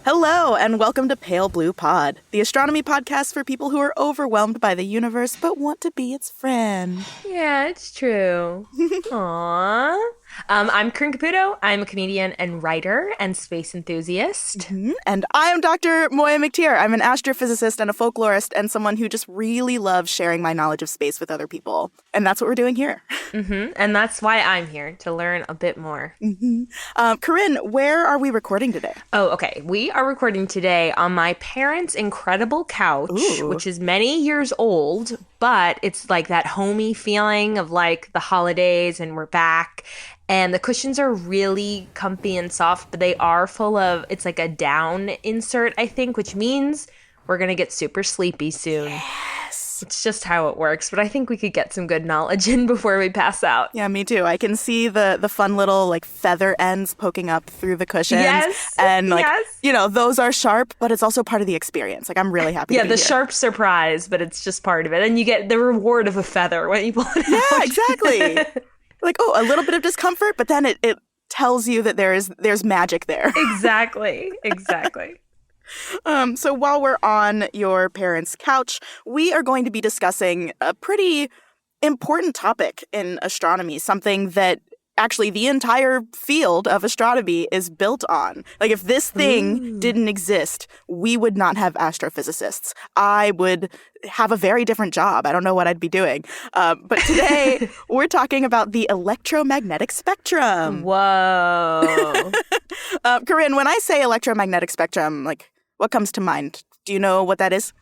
Hello, and welcome to Pale Blue Pod, the astronomy podcast for people who are overwhelmed by the universe but want to be its friend. Yeah, it's true. Aww. I'm Corinne Caputo. I'm a comedian and writer and space enthusiast. Mm-hmm. And I am Dr. Moiya McTier. I'm an astrophysicist and a folklorist and someone who just really loves sharing my knowledge of space with other people. And that's what we're doing here. Mm-hmm. And that's why I'm here, to learn a bit more. Mm-hmm. Corinne, where are we recording today? Oh, okay. We are recording today on my parents' incredible couch, which is many years old, but it's like that homey feeling of like the holidays and we're back. And the cushions are really comfy and soft, but they are full of, it's like a down insert, I think, which means we're going to get super sleepy soon. Yes. It's just how it works, but I think we could get some good knowledge in before we pass out. Yeah, me too. I can see the fun little like feather ends poking up through the cushions. Yes. And like, you know, those are sharp, but it's also part of the experience. Like, I'm really happy to be the here. Sharp surprise, but it's just part of it. And you get the reward of a feather when you pull it out. Yeah, exactly. Like, oh, a little bit of discomfort, but then it tells you that there's magic there. Exactly. So while we're on your parents' couch, we are going to be discussing a pretty important topic in astronomy, something that actually the entire field of astronomy is built on. Like, if this thing didn't exist, we would not have astrophysicists. I would have a very different job. I don't know what I'd be doing. But today, we're talking about the electromagnetic spectrum. Whoa. Corinne, when I say electromagnetic spectrum, like, what comes to mind? Do you know what that is?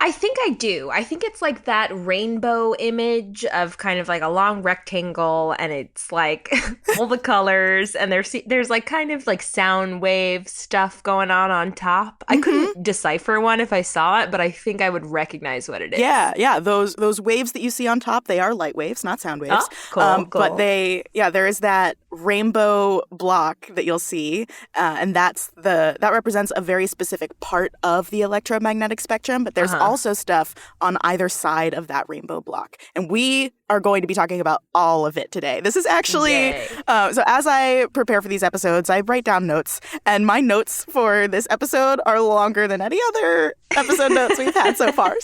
I think I do. I think it's like that rainbow image of kind of like a long rectangle, and it's like all the colors, and there's like kind of like sound wave stuff going on top. I couldn't decipher one if I saw it, but I think I would recognize what it is. Yeah. Those waves that you see on top, they are light waves, not sound waves. Oh, cool. But there is that rainbow block that you'll see, and that represents a very specific part of the electromagnetic spectrum. But there's also stuff on either side of that rainbow block. And we are going to be talking about all of it today. This is actually, so as I prepare for these episodes, I write down notes. And my notes for this episode are longer than any other episode notes we've had so far.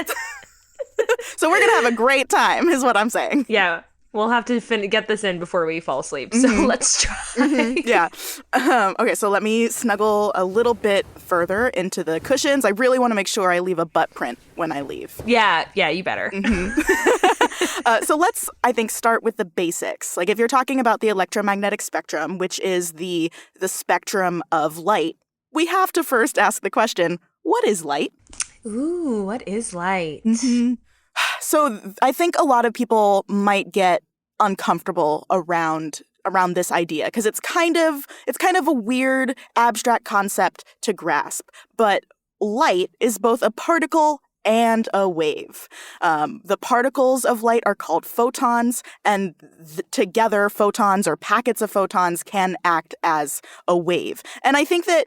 So we're going to have a great time, is what I'm saying. Yeah. We'll have to get this in before we fall asleep, so let's try. Yeah. Okay, so let me snuggle a little bit further into the cushions. I really want to make sure I leave a butt print when I leave. Yeah, you better. So let's, I think, start with the basics. Like, if you're talking about the electromagnetic spectrum, which is the spectrum of light, we have to first ask the question, what is light? Ooh, what is light? So I think a lot of people might get uncomfortable around this idea because it's kind of a weird abstract concept to grasp. But light is both a particle and a wave. The particles of light are called photons, and together photons or packets of photons can act as a wave. And I think that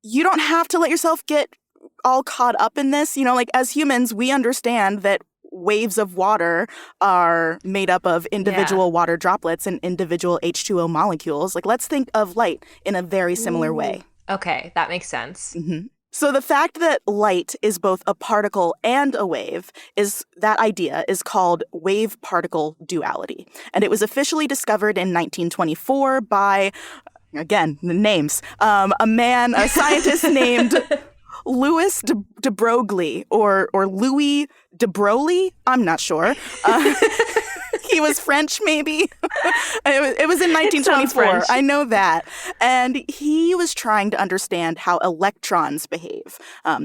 you don't have to let yourself get all caught up in this. You know, like, as humans, we understand that waves of water are made up of individual water droplets and individual H2O molecules. Like, let's think of light in a very similar way. Okay, that makes sense. So the fact that light is both a particle and a wave that idea is called wave-particle duality. And it was officially discovered in 1924 by, again, the names, a scientist named Louis de Broglie or Louis de Broglie. I'm not sure. He was French, maybe. It was in 1924. I know that. And he was trying to understand how electrons behave.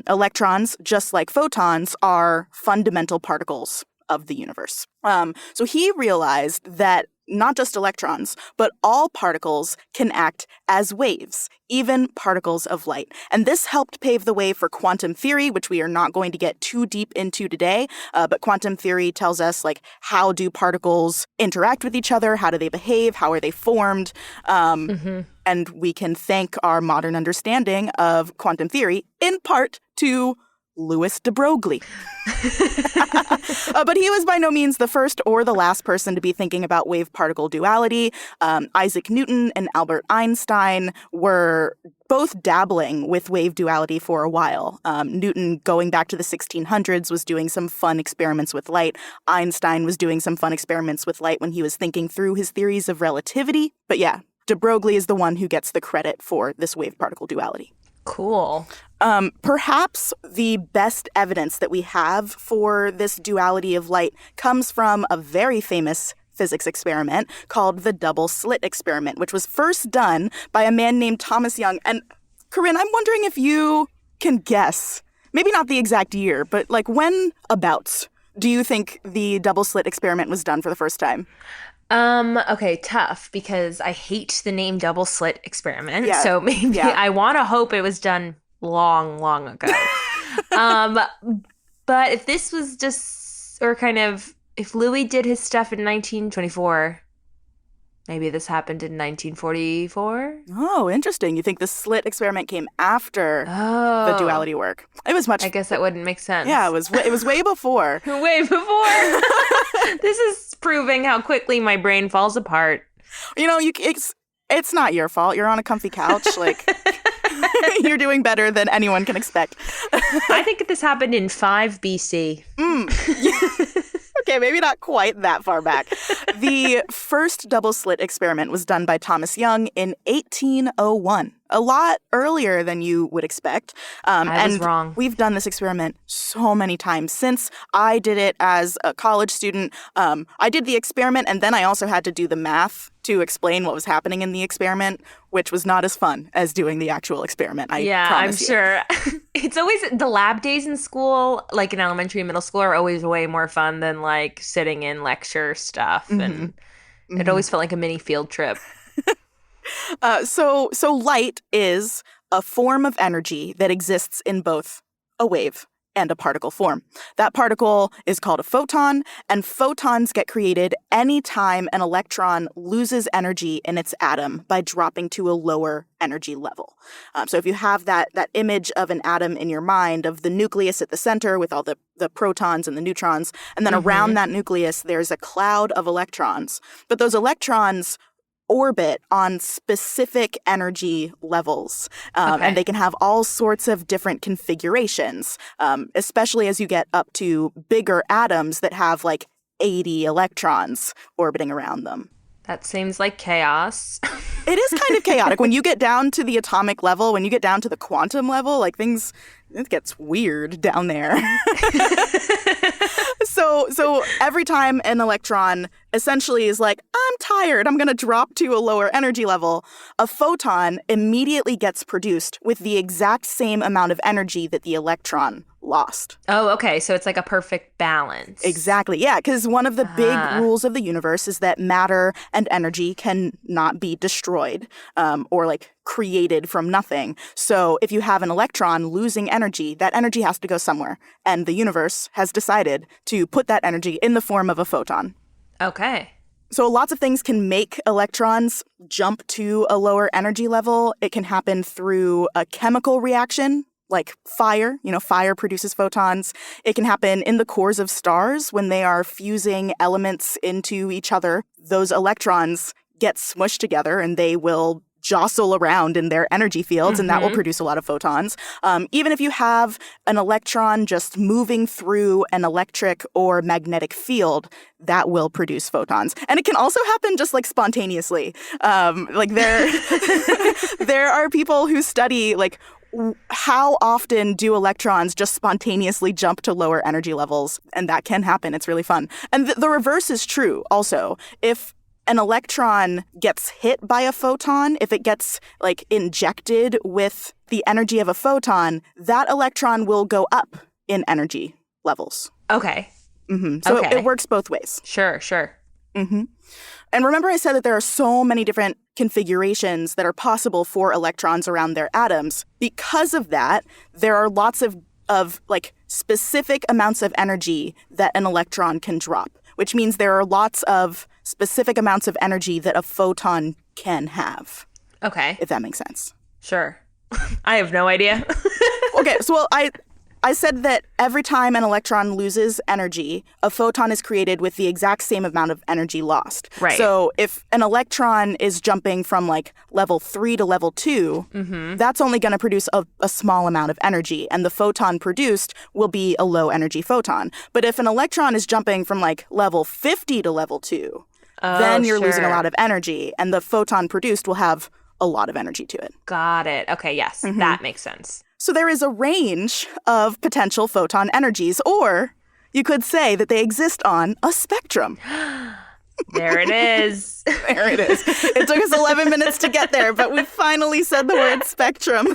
Electrons, just like photons, are fundamental particles of the universe. So he realized that not just electrons, but all particles can act as waves, even particles of light. And this helped pave the way for quantum theory, which we are not going to get too deep into today. But quantum theory tells us, like, how do particles interact with each other? How do they behave? How are they formed? And we can thank our modern understanding of quantum theory in part to Louis de Broglie. But he was by no means the first or the last person to be thinking about wave-particle duality. Isaac Newton and Albert Einstein were both dabbling with wave duality for a while. Newton, going back to the 1600s, was doing some fun experiments with light. Einstein was doing some fun experiments with light when he was thinking through his theories of relativity. But yeah, de Broglie is the one who gets the credit for this wave-particle duality. Cool. Perhaps the best evidence that we have for this duality of light comes from a very famous physics experiment called the double slit experiment, which was first done by a man named Thomas Young. And Corinne, I'm wondering if you can guess, maybe not the exact year, but like when abouts do you think the double slit experiment was done for the first time? Okay, tough, because I hate the name double slit experiment. Yeah. So maybe I want to hope it was done long, long ago. But if this was just, or kind of, if Louis did his stuff in 1924, maybe this happened in 1944? Oh, interesting. You think the slit experiment came after the duality work? It was much. I guess that wouldn't make sense. Yeah, it was way before. Way before. This is proving how quickly my brain falls apart. You know, it's not your fault. You're on a comfy couch. Like, you're doing better than anyone can expect. I think this happened in 5 BC. Okay, maybe not quite that far back. The first double slit experiment was done by Thomas Young in 1801. A lot earlier than you would expect. I was wrong. We've done this experiment so many times since I did it as a college student. I did the experiment, and then I also had to do the math to explain what was happening in the experiment, which was not as fun as doing the actual experiment. I'm sure. It's always the lab days in school, like in elementary and middle school, are always way more fun than like sitting in lecture stuff. And it always felt like a mini field trip. So light is a form of energy that exists in both a wave and a particle form. That particle is called a photon, and photons get created anytime an electron loses energy in its atom by dropping to a lower energy level. So if you have that image of an atom in your mind, of the nucleus at the center with all the protons and the neutrons, and then around that nucleus there's a cloud of electrons. But those electrons orbit on specific energy levels, and they can have all sorts of different configurations, especially as you get up to bigger atoms that have like 80 electrons orbiting around them. That seems like chaos. It is kind of chaotic. When you get down to the atomic level, when you get down to the quantum level, like it gets weird down there. So every time an electron essentially is like, I'm tired, I'm going to drop to a lower energy level, a photon immediately gets produced with the exact same amount of energy that the electron lost. Oh, okay. So it's like a perfect balance. Exactly. Yeah, because one of the big rules of the universe is that matter and energy can not be destroyed or like created from nothing. So if you have an electron losing energy, that energy has to go somewhere. And the universe has decided to put that energy in the form of a photon. Okay. So lots of things can make electrons jump to a lower energy level. It can happen through a chemical reaction, like fire. You know, fire produces photons. It can happen in the cores of stars when they are fusing elements into each other. Those electrons get smushed together and they will jostle around in their energy fields, and that will produce a lot of photons. Even if you have an electron just moving through an electric or magnetic field, that will produce photons. And it can also happen just like spontaneously. Like there are people who study like how often do electrons just spontaneously jump to lower energy levels, and that can happen. It's really fun. And the reverse is true also. If an electron gets hit by a photon, if it gets like injected with the energy of a photon, that electron will go up in energy levels. Okay. So it works both ways. Sure. And remember I said that there are so many different configurations that are possible for electrons around their atoms. Because of that, there are lots of like specific amounts of energy that an electron can drop, which means there are lots of specific amounts of energy that a photon can have. Okay. If that makes sense. Sure. I have no idea. Okay, so I I said that every time an electron loses energy, a photon is created with the exact same amount of energy lost. Right. So if an electron is jumping from like level 3 to level 2, that's only going to produce a small amount of energy, and the photon produced will be a low energy photon. But if an electron is jumping from like level 50 to level 2, then you're losing a lot of energy, and the photon produced will have a lot of energy to it. Got it. Okay, yes, that makes sense. So there is a range of potential photon energies, or you could say that they exist on a spectrum. There it is. There it is. It took us 11 minutes to get there, but we finally said the word spectrum.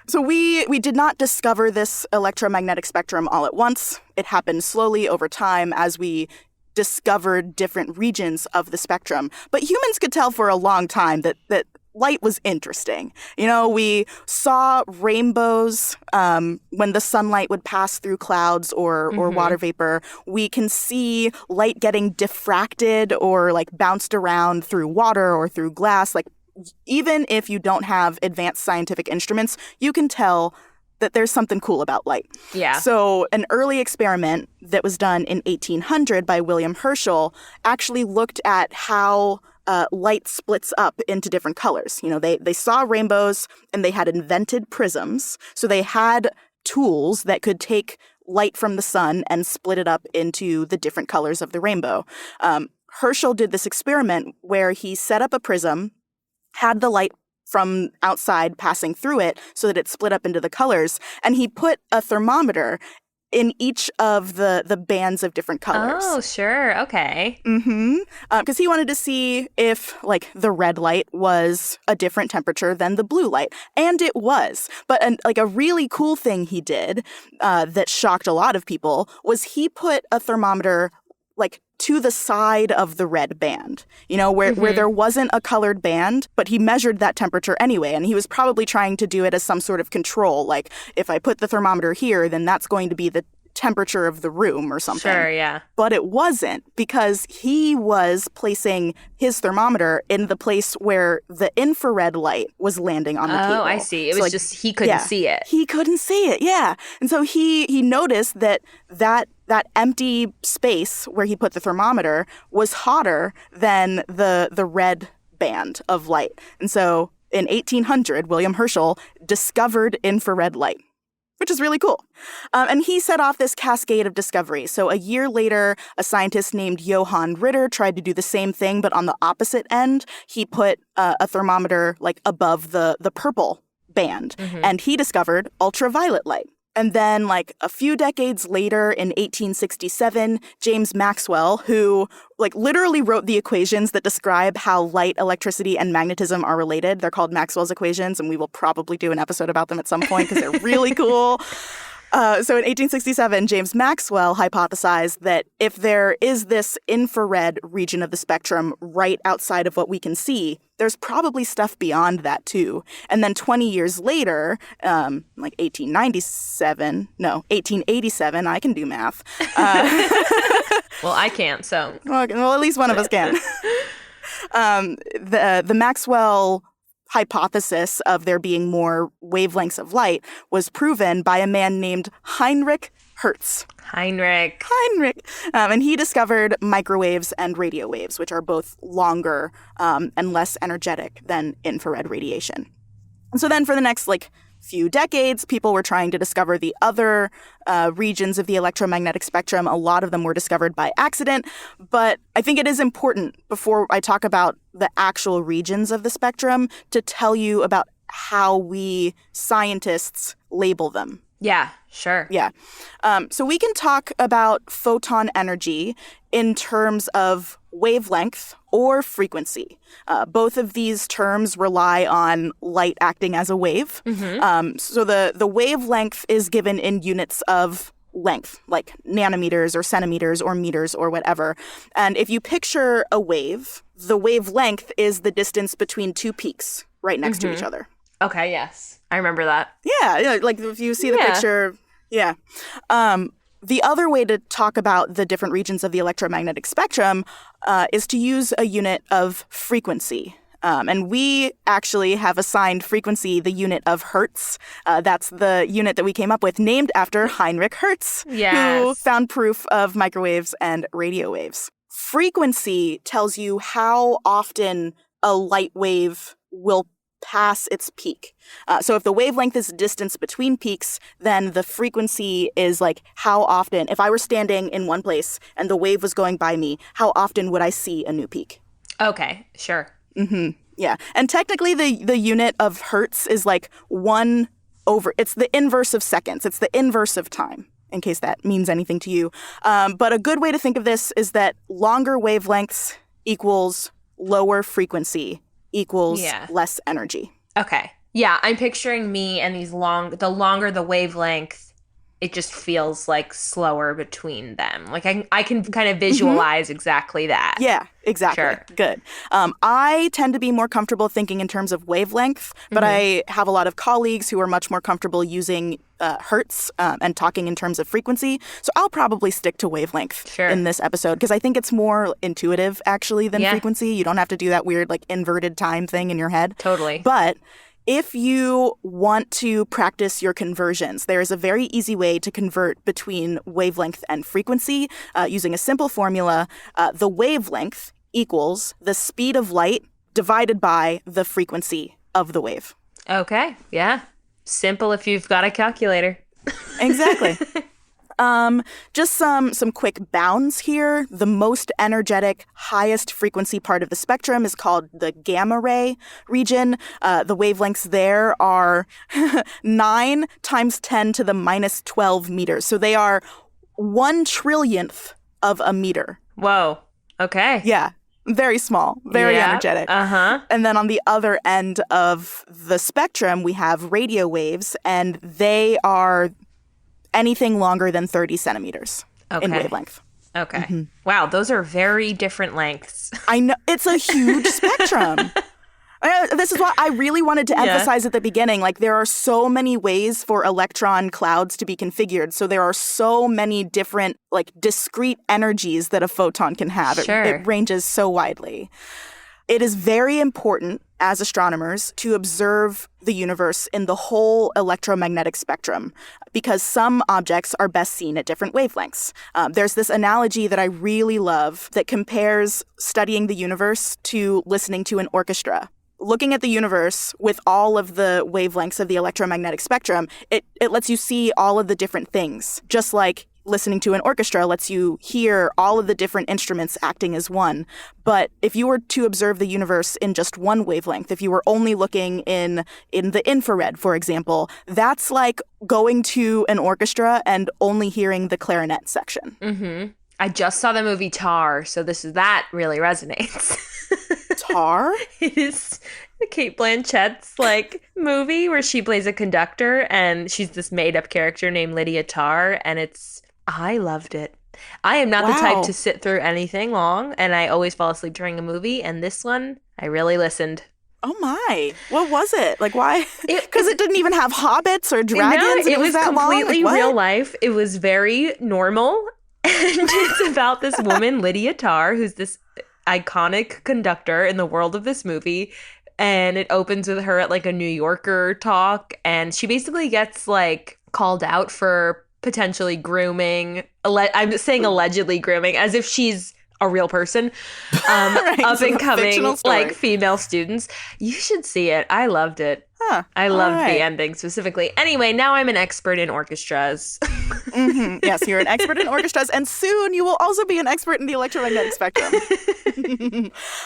So we did not discover this electromagnetic spectrum all at once. It happened slowly over time as we discovered different regions of the spectrum. But humans could tell for a long time that light was interesting. You know, we saw rainbows when the sunlight would pass through clouds or water vapor. We can see light getting diffracted or like bounced around through water or through glass. Like, even if you don't have advanced scientific instruments, you can tell that there's something cool about light. Yeah. So an early experiment that was done in 1800 by William Herschel actually looked at how light splits up into different colors. You know, they saw rainbows and they had invented prisms. So they had tools that could take light from the sun and split it up into the different colors of the rainbow. Herschel did this experiment where he set up a prism, had the light from outside passing through it so that it split up into the colors, and he put a thermometer in each of the bands of different colors. Oh, sure. Okay. Because he wanted to see if, like, the red light was a different temperature than the blue light. And it was. But, a really cool thing he did that shocked a lot of people was he put a thermometer, like, to the side of the red band, you know, where there wasn't a colored band, but he measured that temperature anyway. And he was probably trying to do it as some sort of control. Like, if I put the thermometer here, then that's going to be the temperature of the room or something. Sure, yeah. But it wasn't, because he was placing his thermometer in the place where the infrared light was landing on the table. Oh, I see. It was just he couldn't see it. He couldn't see it, yeah. And so he noticed that empty space where he put the thermometer was hotter than the red band of light. And so in 1800, William Herschel discovered infrared light, which is really cool. And he set off this cascade of discovery. So a year later, a scientist named Johann Ritter tried to do the same thing, but on the opposite end. He put a thermometer like above the purple band, and he discovered ultraviolet light. And then, like, a few decades later, in 1867, James Maxwell, who, like, literally wrote the equations that describe how light, electricity, and magnetism are related. They're called Maxwell's equations, and we will probably do an episode about them at some point because they're really cool. So in 1867, James Maxwell hypothesized that if there is this infrared region of the spectrum right outside of what we can see, there's probably stuff beyond that too. And then 20 years later, 1887, I can do math. Well, I can't, so. Well, at least one of us can. The Maxwell hypothesis of there being more wavelengths of light was proven by a man named Heinrich Hertz. Heinrich. And he discovered microwaves and radio waves, which are both longer and less energetic than infrared radiation. And so then for the next, few decades, people were trying to discover the other regions of the electromagnetic spectrum. A lot of them were discovered by accident, but I think it is important, before I talk about the actual regions of the spectrum, to tell you about how we scientists label them. Yeah, sure. Yeah. So we can talk about photon energy in terms of wavelength or frequency. Both of these terms rely on light acting as a wave. So the wavelength is given in units of length, like nanometers or centimeters or meters or whatever. And if you picture a wave, the wavelength is the distance between two peaks right next to each other. Okay, yes. I remember that. Yeah, like if you see the picture, yeah. The other way to talk about the different regions of the electromagnetic spectrum is to use a unit of frequency. And we actually have assigned frequency the unit of hertz. That's the unit that we came up with, named after Heinrich Hertz, who found proof of microwaves and radio waves. Frequency tells you how often a light wave will pass its peak. So if the wavelength is the distance between peaks, then the frequency is like how often, if I were standing in one place and the wave was going by me, how often would I see a new peak? Okay, sure. Mm-hmm. Yeah. And technically the unit of hertz is like it's the inverse of seconds. It's the inverse of time, in case that means anything to you. But a good way to think of this is that longer wavelengths equals lower frequency equals less energy. Okay. Yeah, I'm picturing me and the longer the wavelength, it just feels like slower between them. Like I can kind of visualize exactly that. Yeah, exactly. Sure. Good. I tend to be more comfortable thinking in terms of wavelength, but I have a lot of colleagues who are much more comfortable using hertz and talking in terms of frequency. So I'll probably stick to wavelength in this episode because I think it's more intuitive actually than frequency. You don't have to do that weird like inverted time thing in your head. Totally. But if you want to practice your conversions, there is a very easy way to convert between wavelength and frequency using a simple formula. The wavelength equals the speed of light divided by the frequency of the wave. Okay. Yeah. Simple if you've got a calculator. Exactly. Just some quick bounds here. The most energetic, highest frequency part of the spectrum is called the gamma ray region. The wavelengths there are 9 times 10 to the minus 12 meters. So they are 1 trillionth of a meter. Whoa. Okay. Yeah. Very small, very energetic. Uh-huh. And then on the other end of the spectrum, we have radio waves, and they are anything longer than 30 centimeters in wavelength. Okay. Mm-hmm. Wow, those are very different lengths. I know. It's a huge spectrum. This is what I really wanted to emphasize at the beginning. Like, there are so many ways for electron clouds to be configured. So there are so many different, like, discrete energies that a photon can have. Sure. It ranges so widely. It is very important as astronomers to observe the universe in the whole electromagnetic spectrum because some objects are best seen at different wavelengths. There's this analogy that I really love that compares studying the universe to listening to an orchestra. Looking at the universe with all of the wavelengths of the electromagnetic spectrum, it lets you see all of the different things, just like listening to an orchestra lets you hear all of the different instruments acting as one. But if you were to observe the universe in just one wavelength, if you were only looking in the infrared, for example, that's like going to an orchestra and only hearing the clarinet section. Mm-hmm. I just saw the movie Tar, so that really resonates. Tar? It is Cate Blanchett's movie where she plays a conductor and she's this made-up character named Lydia Tarr, and I loved it. I am not the type to sit through anything long, and I always fall asleep during a movie, and this one, I really listened. Oh my. What was it? Like, why? Because it didn't even have hobbits or dragons? No, it was that completely long? Like, real life. It was very normal, and it's about this woman, Lydia Tarr, who's this iconic conductor in the world of this movie, and it opens with her at a New Yorker talk, and she basically gets called out for potentially grooming. I'm saying allegedly grooming as if she's a real person. Right, up and coming story. female students. You should see it. I loved it. Huh. I loved the ending specifically. Anyway, now I'm an expert in orchestras. Mm-hmm. Yes, you're an expert in orchestras, and soon you will also be an expert in the electromagnetic spectrum.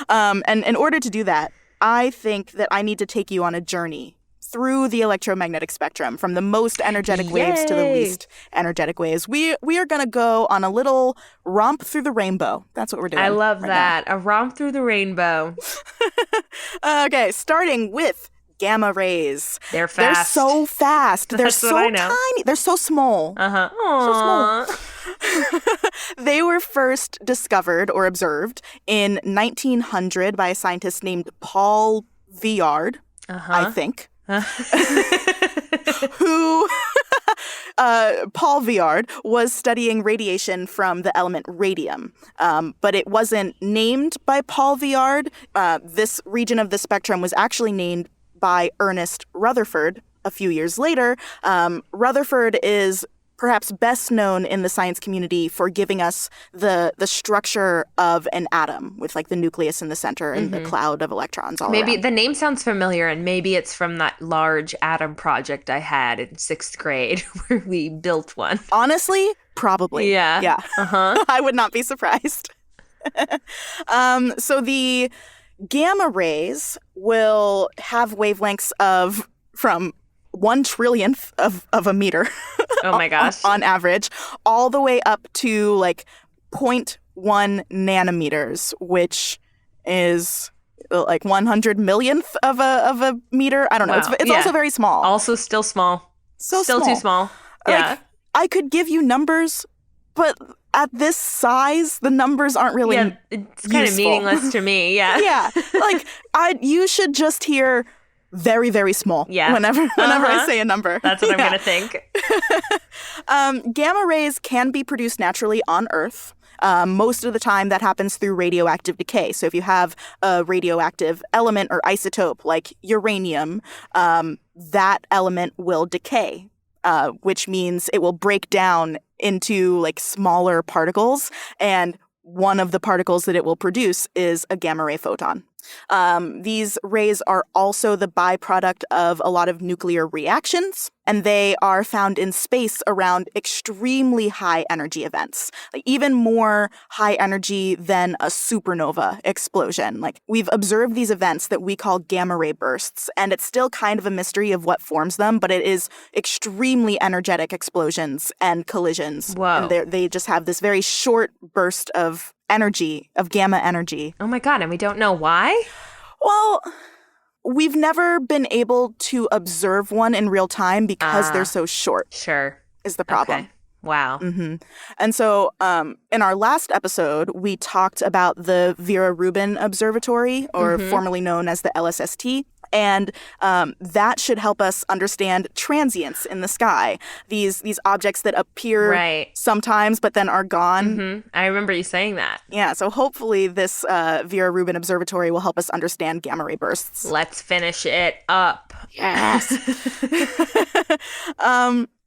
And in order to do that, I think that I need to take you on a journey through the electromagnetic spectrum, from the most energetic waves to the least energetic waves. We are going to go on a little romp through the rainbow. That's what we're doing. I love that. Now. A romp through the rainbow. Okay, starting with gamma rays. They're fast. They're so fast. They're That's so what I know. tiny. They're so small. Uh-huh. So small. They were first discovered or observed in 1900 by a scientist named Paul Viard, I think. Who Paul Viard was studying radiation from the element radium, but it wasn't named by Paul Viard. This region of the spectrum was actually named by Ernest Rutherford a few years later. Rutherford is perhaps best known in the science community for giving us the structure of an atom with like the nucleus in the center and the cloud of electrons all Maybe around. the name sounds familiar, and maybe it's from that large atom project I had in 6th grade where we built one. Honestly, probably. Yeah. Yeah. Uh-huh. I would not be surprised. So the gamma rays will have wavelengths of from 1 trillionth of a meter. Oh my gosh. on average, all the way up to like 0.1 nanometers, which is like 100 millionth of a meter. I don't know. Wow. It's also very small. Also still small. So still small. too small. Yeah. Like, I could give you numbers, but at this size, the numbers aren't really it's kind of useful. meaningless to me. Yeah. Yeah. Like you should just hear very, very small. Yeah. Whenever I say a number. That's what I'm going to think. Gamma rays can be produced naturally on Earth. Most of the time that happens through radioactive decay. So if you have a radioactive element or isotope like uranium, that element will decay, which means it will break down into like smaller particles. And one of the particles that it will produce is a gamma ray photon. These rays are also the byproduct of a lot of nuclear reactions, and they are found in space around extremely high energy events, like even more high energy than a supernova explosion. Like we've observed these events that we call gamma ray bursts, and it's still kind of a mystery of what forms them, but it is extremely energetic explosions and collisions. Whoa. And they just have this very short burst of energy, of gamma energy. Oh my God. And we don't know why? Well, we've never been able to observe one in real time because they're so short. Sure. Is the problem. Okay. Wow. Mm-hmm. And so in our last episode, we talked about the Vera Rubin Observatory, or formerly known as the LSST. And that should help us understand transients in the sky. These objects that appear sometimes but then are gone. I remember you saying that. Yeah, so hopefully this Vera Rubin Observatory will help us understand gamma ray bursts. Let's finish it up. Yes.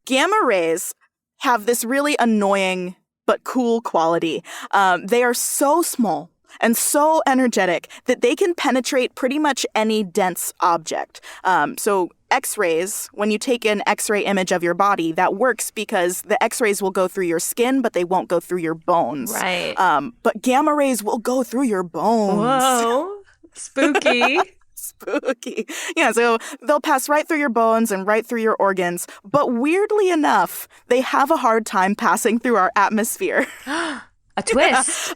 Gamma rays have this really annoying but cool quality. They are so small and so energetic that they can penetrate pretty much any dense object. So X-rays, when you take an X-ray image of your body, that works because the X-rays will go through your skin, but they won't go through your bones. Right. But gamma rays will go through your bones. Whoa. Spooky. Spooky. Yeah, so they'll pass right through your bones and right through your organs. But weirdly enough, they have a hard time passing through our atmosphere. A twist.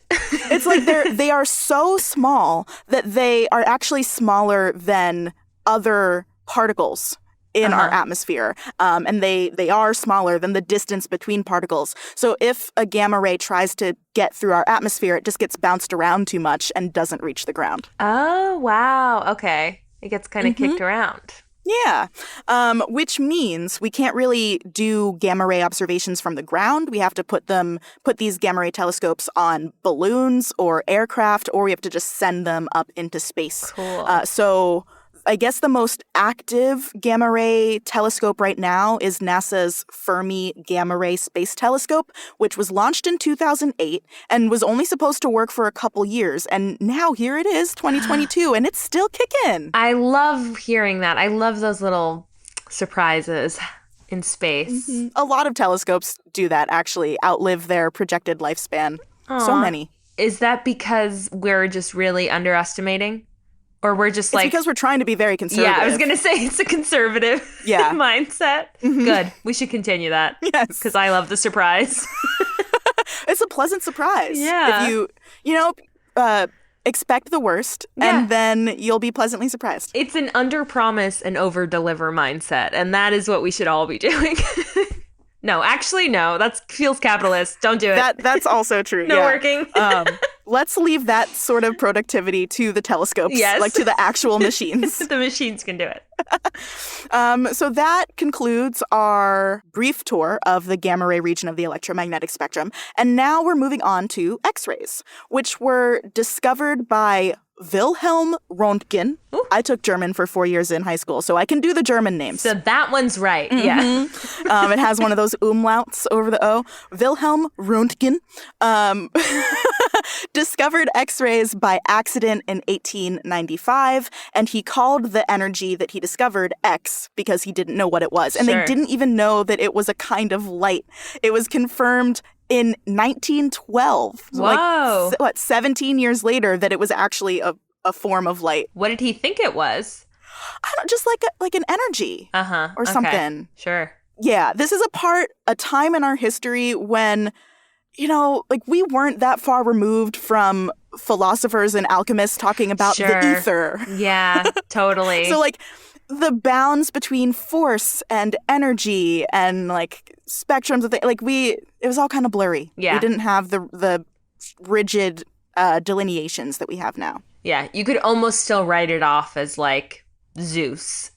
It's like they are so small that they are actually smaller than other particles in our atmosphere. And they are smaller than the distance between particles. So if a gamma ray tries to get through our atmosphere, it just gets bounced around too much and doesn't reach the ground. Oh, wow. Okay. It gets kind of kicked around. Yeah, which means we can't really do gamma ray observations from the ground. We have to put these gamma ray telescopes on balloons or aircraft, or we have to just send them up into space. Cool. So I guess the most active gamma ray telescope right now is NASA's Fermi Gamma Ray Space Telescope, which was launched in 2008 and was only supposed to work for a couple years. And now here it is, 2022, and it's still kicking. I love hearing that. I love those little surprises in space. A lot of telescopes do that, actually, outlive their projected lifespan. Aww. So many. Is that because we're just really underestimating? Or we're just It's because we're trying to be very conservative. Yeah, I was going to say it's a conservative mindset. Good. We should continue that. Yes. Because I love the surprise. It's a pleasant surprise. Yeah. If expect the worst, and then you'll be pleasantly surprised. It's an under-promise and over-deliver mindset, and that is what we should all be doing. No, actually, no. That feels capitalist. Don't do it. That's also true. No working. let's leave that sort of productivity to the telescopes, Yes. like to the actual machines. The machines can do it. So that concludes our brief tour of the gamma ray region of the electromagnetic spectrum. And now we're moving on to X-rays, which were discovered by Wilhelm Röntgen. Ooh. I took German for 4 years in high school, so I can do the German names. So that one's right. Yeah. It has one of those umlauts over the O. Wilhelm Röntgen discovered X-rays by accident in 1895, and he called the energy that he discovered X because he didn't know what it was. And Sure. they didn't even know that it was a kind of light. It was confirmed in 1912. So Whoa. 17 years later, that it was actually a form of light. What did he think it was? I don't, just like an energy Uh-huh. or Okay. something. Sure. Yeah, this is a time in our history when, like we weren't that far removed from philosophers and alchemists talking about Sure. the ether. Yeah, totally. So like the bounds between force and energy and like spectrums of it was all kind of blurry. Yeah. We didn't have the rigid delineations that we have now. Yeah, you could almost still write it off as like Zeus.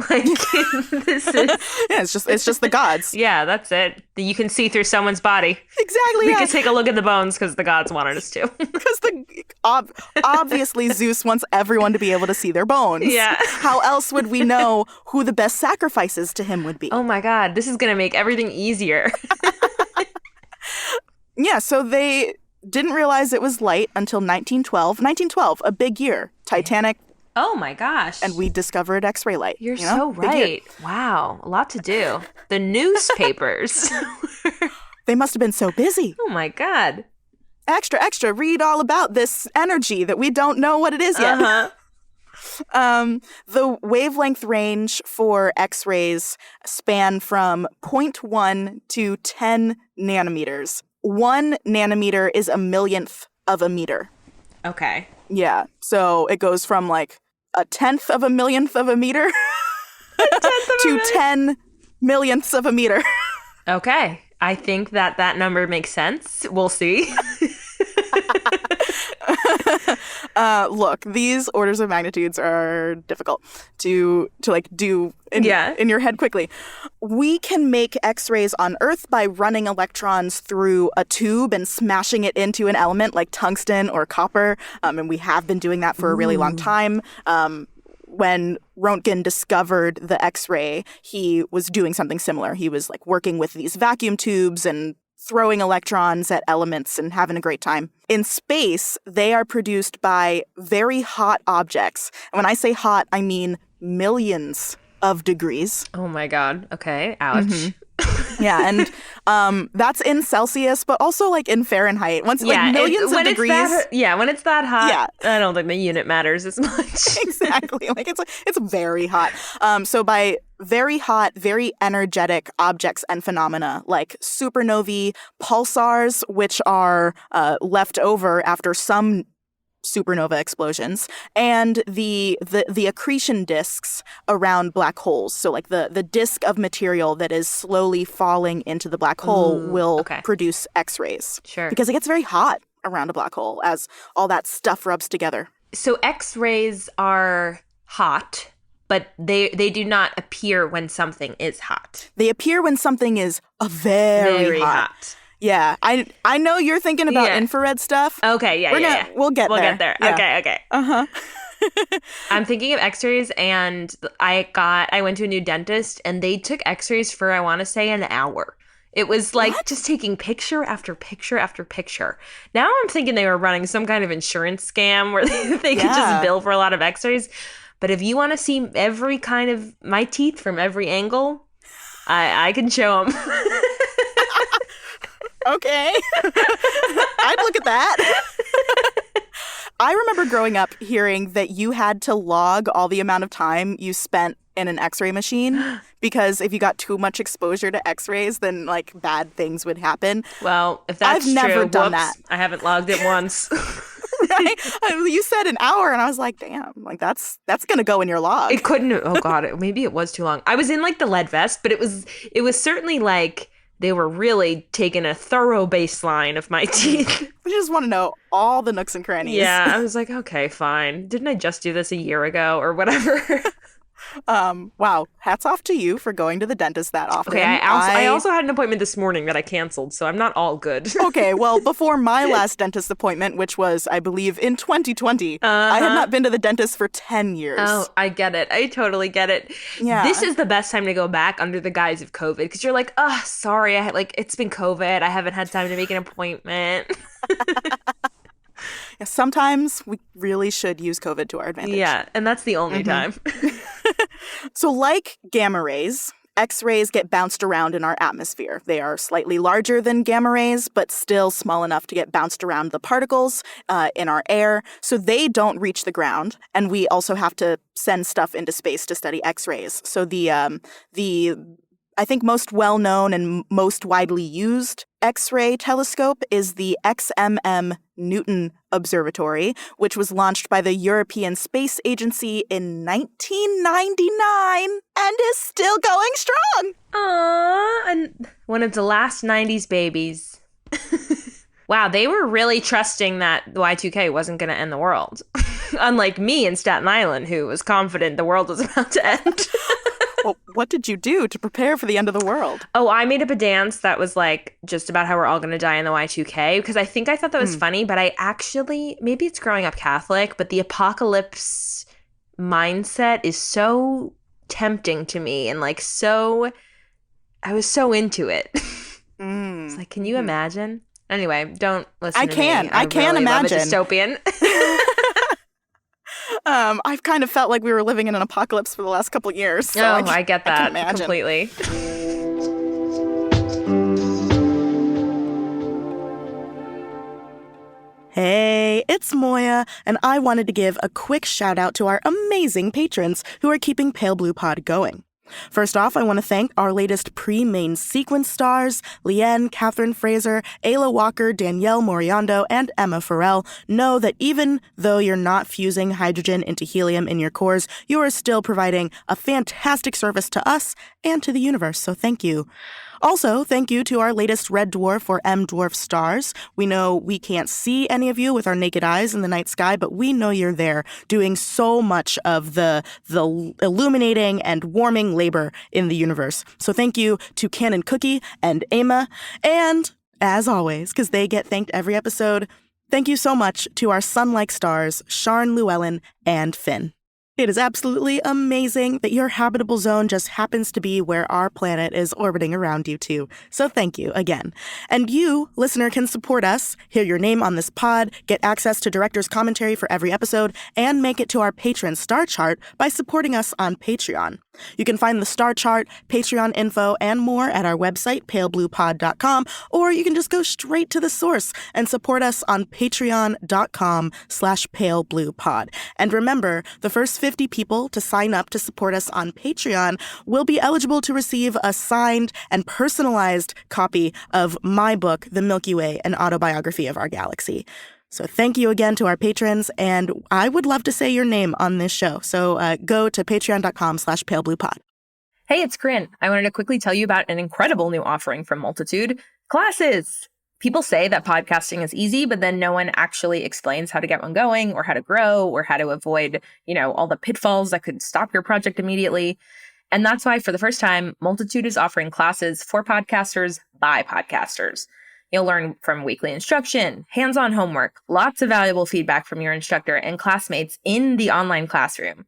Like this is Yeah, it's just the gods. yeah, that's it. You can see through someone's body. Exactly. We Yeah. can take a look at the bones because the gods wanted us to. Because obviously Zeus wants everyone to be able to see their bones. Yeah. How else would we know who the best sacrifices to him would be? Oh my god, this is gonna make everything easier. Yeah, so they didn't realize it was light until 1912. 1912, a big year. Titanic, Oh my gosh. and we discovered X-ray light. You're you know? so Big year. right. Wow, a lot to do. The newspapers. They must have been so busy. Oh my god. Extra, extra, read all about this energy that we don't know what it is yet. Uh-huh. The wavelength range for X-rays span from 0.1 to 10 nanometers. 1 nanometer is a millionth of a meter. Okay. Yeah, so it goes from like a tenth of a millionth of a meter to 10 millionths of a meter. Okay. I think that number makes sense. We'll see. Look, these orders of magnitudes are difficult to like do in your head quickly. We can make X-rays on Earth by running electrons through a tube and smashing it into an element like tungsten or copper, and we have been doing that for a really long time. When Röntgen discovered the X-ray, he was doing something similar. He was like working with these vacuum tubes and throwing electrons at elements and having a great time. In space, they are produced by very hot objects. And when I say hot, I mean millions of degrees. Oh my god. Okay. Ouch. Yeah, and that's in Celsius, but also like in Fahrenheit. Once like millions of degrees. When it's that hot, I don't think the unit matters as much. Exactly. Like it's very hot. So by very hot, very energetic objects and phenomena like supernovae, pulsars, which are left over after some supernova explosions, and the accretion disks around black holes. So like the disk of material that is slowly falling into the black hole will produce X-rays. Sure. Because it gets very hot around a black hole as all that stuff rubs together. So X-rays are hot, but they do not appear when something is hot. They appear when something is very hot. Yeah, I know you're thinking about infrared stuff. Okay, We'll get there. We'll get there. Yeah. Okay. Uh-huh. I'm thinking of X-rays, and I went to a new dentist, and they took X-rays for, I want to say, an hour. It was like just taking picture after picture after picture. Now I'm thinking they were running some kind of insurance scam where they could just bill for a lot of X-rays. But if you want to see every kind of my teeth from every angle, I can show them. Okay. I'd look at that. I remember growing up hearing that you had to log all the amount of time you spent in an X-ray machine because if you got too much exposure to X-rays, then like bad things would happen. Well, if that's I've never true, done that. I haven't logged it once. Right? You said an hour, and I was like, damn, like that's gonna go in your log. It couldn't. Oh god, maybe it was too long. I was in like the lead vest, but it was certainly like they were really taking a thorough baseline of my teeth. We just want to know all the nooks and crannies. Yeah, I was like, okay, fine. Didn't I just do this a year ago or whatever? Wow. Hats off to you for going to the dentist that often. Okay, I also had an appointment this morning that I canceled, so I'm not all good. Okay, well, before my last dentist appointment, which was, I believe, in 2020, I had not been to the dentist for 10 years. Oh, I get it. I totally get it. Yeah. This is the best time to go back under the guise of COVID, because you're like, oh, sorry, it's been COVID. I haven't had time to make an appointment. Yeah, sometimes we really should use COVID to our advantage. Yeah, and that's the only time. So like gamma rays, X-rays get bounced around in our atmosphere. They are slightly larger than gamma rays, but still small enough to get bounced around the particles in our air. So they don't reach the ground. And we also have to send stuff into space to study X-rays. So the I think most well-known and most widely used X-ray telescope is the XMM Newton Observatory, which was launched by the European Space Agency in 1999 and is still going strong. Aww, and one of the last 90s babies. Wow, they were really trusting that Y2K wasn't going to end the world. Unlike me in Staten Island, who was confident the world was about to end. Well, what did you do to prepare for the end of the world? Oh, I made up a dance that was like just about how we're all going to die in the Y2K, because I thought that was funny, but I actually, maybe it's growing up Catholic, but the apocalypse mindset is so tempting to me and like I was so into it. It's like, can you imagine? Anyway, don't listen to me. I can really imagine. Love a dystopian. I've kind of felt like we were living in an apocalypse for the last couple of years. So I get that completely. Hey, it's Moiya, and I wanted to give a quick shout out to our amazing patrons who are keeping Pale Blue Pod going. First off, I want to thank our latest pre-main sequence stars, Leanne, Catherine Fraser, Ayla Walker, Danielle Moriando, and Emma Farrell. Know that even though you're not fusing hydrogen into helium in your cores, you are still providing a fantastic service to us and to the universe, so thank you. Also, thank you to our latest Red Dwarf or M Dwarf stars. We know we can't see any of you with our naked eyes in the night sky, but we know you're there doing so much of the illuminating and warming labor in the universe. So thank you to Canon Cookie and Emma. And as always, because they get thanked every episode, thank you so much to our sun-like stars, Sharn, Llewellyn, and Finn. It is absolutely amazing that your habitable zone just happens to be where our planet is orbiting around you too. So thank you again. And you, listener, can support us, hear your name on this pod, get access to director's commentary for every episode, and make it to our patron star chart by supporting us on Patreon. You can find the star chart, Patreon info, and more at our website, palebluepod.com, or you can just go straight to the source and support us on patreon.com/palebluepod. And remember, the first 50 people to sign up to support us on Patreon will be eligible to receive a signed and personalized copy of my book, The Milky Way, an autobiography of our galaxy. So thank you again to our patrons, and I would love to say your name on this show. So go to patreon.com/palebluepod. Hey, it's Corinne. I wanted to quickly tell you about an incredible new offering from Multitude, Classes. People say that podcasting is easy, but then no one actually explains how to get one going or how to grow or how to avoid, all the pitfalls that could stop your project immediately. And that's why for the first time, Multitude is offering classes for podcasters by podcasters. You'll learn from weekly instruction, hands-on homework, lots of valuable feedback from your instructor and classmates in the online classroom.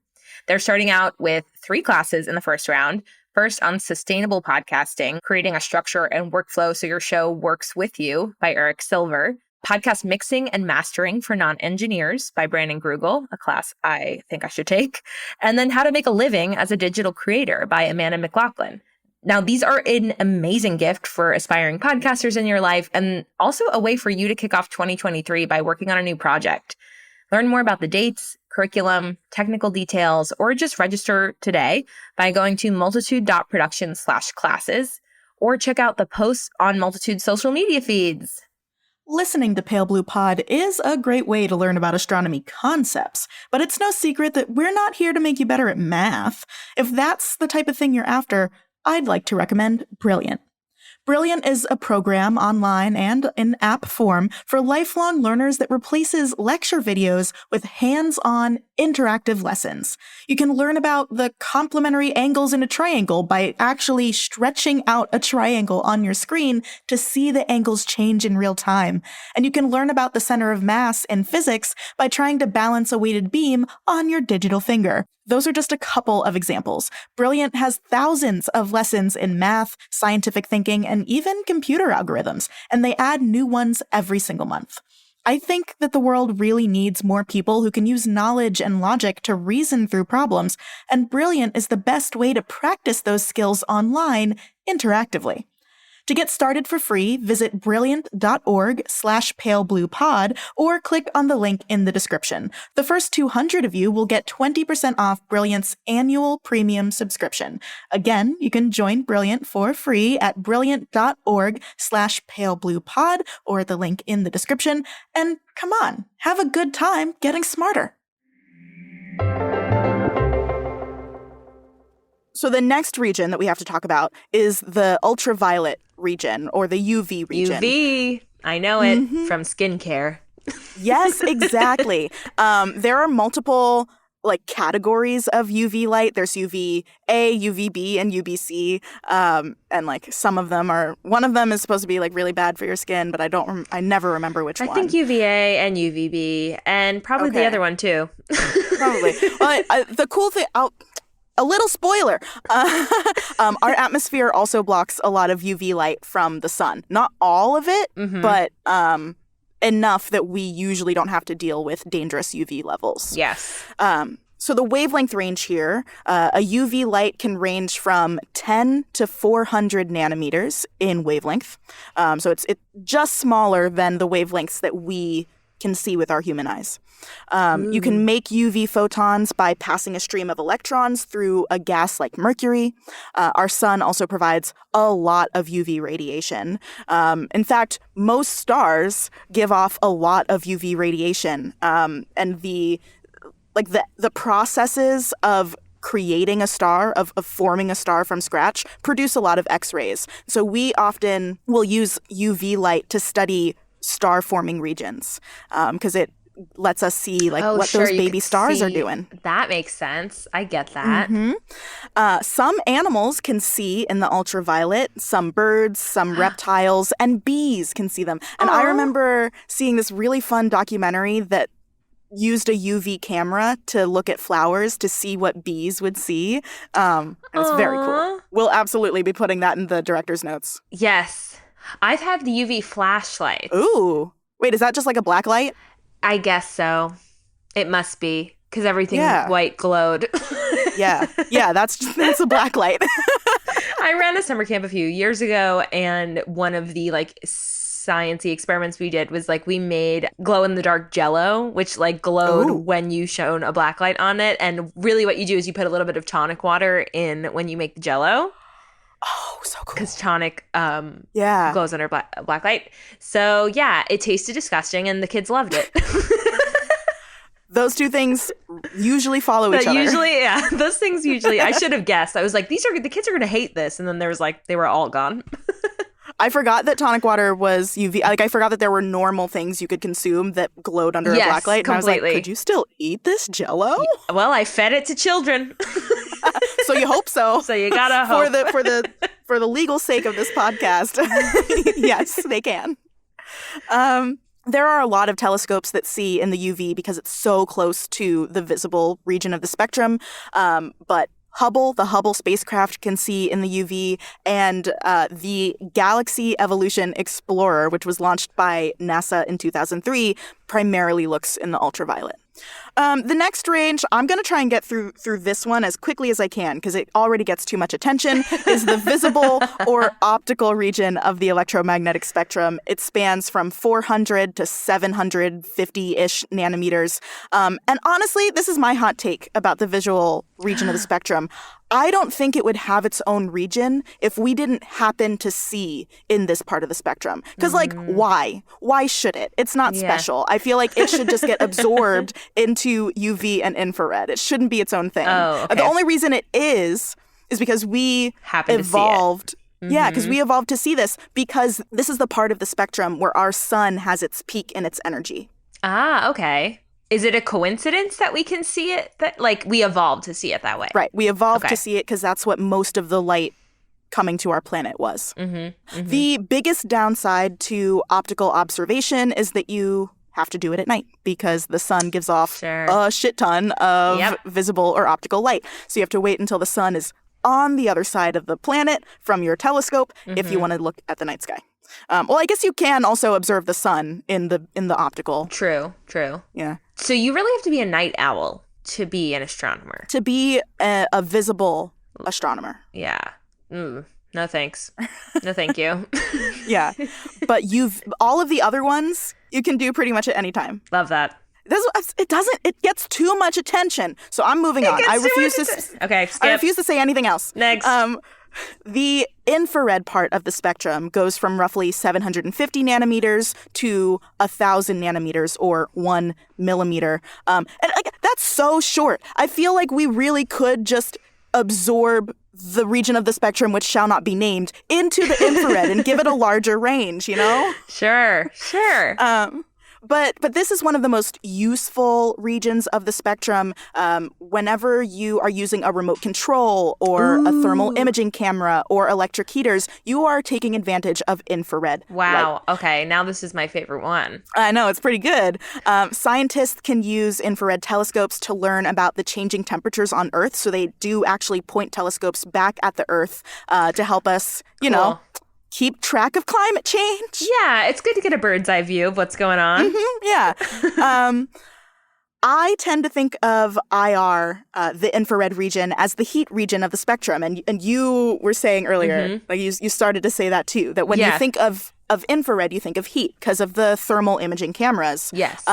They're starting out with 3 classes in the first round. First on sustainable podcasting, creating a structure and workflow so your show works with you by Eric Silver. Podcast mixing and mastering for non-engineers by Brandon Grugel, a class I think I should take. And then how to make a living as a digital creator by Amanda McLaughlin. Now, these are an amazing gift for aspiring podcasters in your life and also a way for you to kick off 2023 by working on a new project. Learn more about the dates, curriculum, technical details, or just register today by going to multitude.production/classes or check out the posts on Multitude's social media feeds. Listening to Pale Blue Pod is a great way to learn about astronomy concepts, but it's no secret that we're not here to make you better at math. If that's the type of thing you're after, I'd like to recommend Brilliant. Brilliant is a program online and in app form for lifelong learners that replaces lecture videos with hands-on interactive lessons. You can learn about the complementary angles in a triangle by actually stretching out a triangle on your screen to see the angles change in real time. And you can learn about the center of mass in physics by trying to balance a weighted beam on your digital finger. Those are just a couple of examples. Brilliant has thousands of lessons in math, scientific thinking, and even computer algorithms, and they add new ones every single month. I think that the world really needs more people who can use knowledge and logic to reason through problems, and Brilliant is the best way to practice those skills online interactively. To get started for free, visit brilliant.org/palebluepod or click on the link in the description. The first 200 of you will get 20% off Brilliant's annual premium subscription. Again, you can join Brilliant for free at brilliant.org/palebluepod or the link in the description. And come on, have a good time getting smarter. So the next region that we have to talk about is the ultraviolet region, or the UV region. UV. I know it from skincare. Yes, exactly. There are multiple categories of UV light. There's UVA, UVB, and UVC. And some of them are, one of them is supposed to be really bad for your skin, but I never remember which one. I think UVA and UVB, and probably the other one too. Probably. Well, the cool thing, a little spoiler, our atmosphere also blocks a lot of UV light from the sun. Not all of it, but enough that we usually don't have to deal with dangerous UV levels. Yes. So the wavelength range here, a UV light can range from 10 to 400 nanometers in wavelength. So it's just smaller than the wavelengths that we can see with our human eyes. You can make UV photons by passing a stream of electrons through a gas like mercury. Our sun also provides a lot of UV radiation. In fact, most stars give off a lot of UV radiation. And the processes of creating a star, of forming a star from scratch, produce a lot of X-rays. So we often will use UV light to study star-forming regions because it lets us see what those baby stars are doing. That makes sense. I get that. Some animals can see in the ultraviolet. Some birds, some reptiles, and bees can see them. And I remember seeing this really fun documentary that used a UV camera to look at flowers to see what bees would see. It was very cool. We'll absolutely be putting that in the director's notes. Yes. I've had the UV flashlight. Ooh. Wait, is that just like a black light? I guess so. It must be, because everything white glowed. Yeah, that's a black light. I ran a summer camp a few years ago, and one of the sciencey experiments we did was we made glow-in-the-dark Jell-O, which glowed when you shone a black light on it. And really what you do is you put a little bit of tonic water in when you make the Jell-O. Oh, so cool. Because tonic glows under black light. So, yeah, it tasted disgusting, and the kids loved it. Those two things usually follow each other. Those things usually, I should have guessed. I was like, the kids are going to hate this. And then there was they were all gone. I forgot that tonic water was UV. I forgot that there were normal things you could consume that glowed under a black light. And completely. I was like, could you still eat this Jell-O? Well, I fed it to children. So you hope so. So you gotta hope. For the legal sake of this podcast, yes, they can. There are a lot of telescopes that see in the UV because it's so close to the visible region of the spectrum. But the Hubble spacecraft can see in the UV, and the Galaxy Evolution Explorer, which was launched by NASA in 2003, primarily looks in the ultraviolet. The next range, I'm going to try and get through this one as quickly as I can because it already gets too much attention, is the visible or optical region of the electromagnetic spectrum. It spans from 400 to 750-ish nanometers. And honestly, this is my hot take about the visual region of the spectrum. I don't think it would have its own region if we didn't happen to see in this part of the spectrum. Because, why? Why should it? It's not special. I feel like it should just get absorbed into UV and infrared. It shouldn't be its own thing. Oh, okay. The only reason it is because we happen evolved Yeah, because we evolved to see this because this is the part of the spectrum where our sun has its peak in its energy. Ah, okay. Is it a coincidence that we can see it? That like we evolved to see it that way? Right. We evolved to see it because that's what most of the light coming to our planet was. The biggest downside to optical observation is that you have to do it at night because the sun gives off a shit ton of visible or optical light. So you have to wait until the sun is on the other side of the planet from your telescope if you want to look at the night sky. Well, I guess you can also observe the sun in the optical. True. Yeah. So you really have to be a night owl to be an astronomer. To be a visible astronomer. Yeah. No thanks. No thank you. Yeah. But all of the other ones you can do pretty much at any time. Love that. It gets too much attention. So I'm moving on. I refuse to say anything else. Next. The infrared part of the spectrum goes from roughly 750 nanometers to 1,000 nanometers or 1 millimeter. And that's so short. I feel like we really could just absorb the region of the spectrum which shall not be named into the infrared and give it a larger range, you know? Sure. But this is one of the most useful regions of the spectrum. Whenever you are using a remote control or a thermal imaging camera or electric heaters, you are taking advantage of infrared Wow. light. Okay. Now this is my favorite one. I know, it's pretty good. Scientists can use infrared telescopes to learn about the changing temperatures on Earth. So they do actually point telescopes back at the Earth to help us, you know, keep track of climate change. Yeah, it's good to get a bird's eye view of what's going on. Yeah. I tend to think of IR, the infrared region, as the heat region of the spectrum. And you were saying earlier, like you started to say that too, that when you think of infrared, you think of heat because of the thermal imaging cameras. Yes.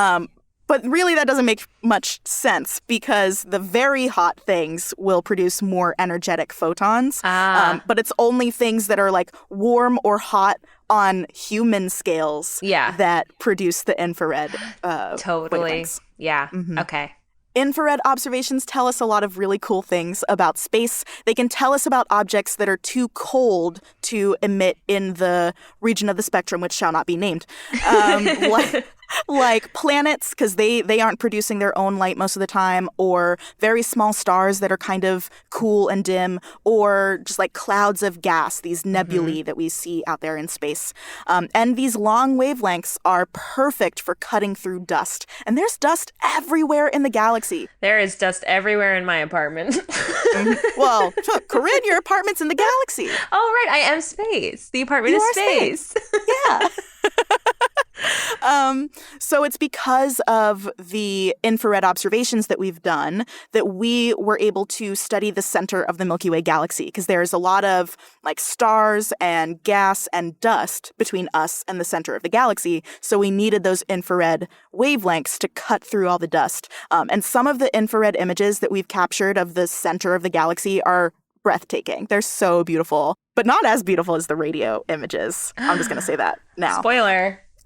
But really, that doesn't make much sense because the very hot things will produce more energetic photons. But it's only things that are like warm or hot on human scales that produce the infrared Totally. wavelengths. Yeah. Okay. Infrared observations tell us a lot of really cool things about space. They can tell us about objects that are too cold to emit in the region of the spectrum which shall not be named. Like planets, because they aren't producing their own light most of the time, or very small stars that are kind of cool and dim, or just like clouds of gas, these nebulae that we see out there in space. And these long wavelengths are perfect for cutting through dust. And there's dust everywhere in the galaxy. There is dust everywhere in my apartment. Well, Corinne, your apartment's in the galaxy. Oh, right. I am space. The apartment is space. Yeah. So it's because of the infrared observations that we've done that we were able to study the center of the Milky Way galaxy, because there's a lot of like stars and gas and dust between us and the center of the galaxy. So we needed those infrared wavelengths to cut through all the dust. And some of the infrared images that we've captured of the center of the galaxy are breathtaking. They're so beautiful, but not as beautiful as the radio images. I'm just going to say that now.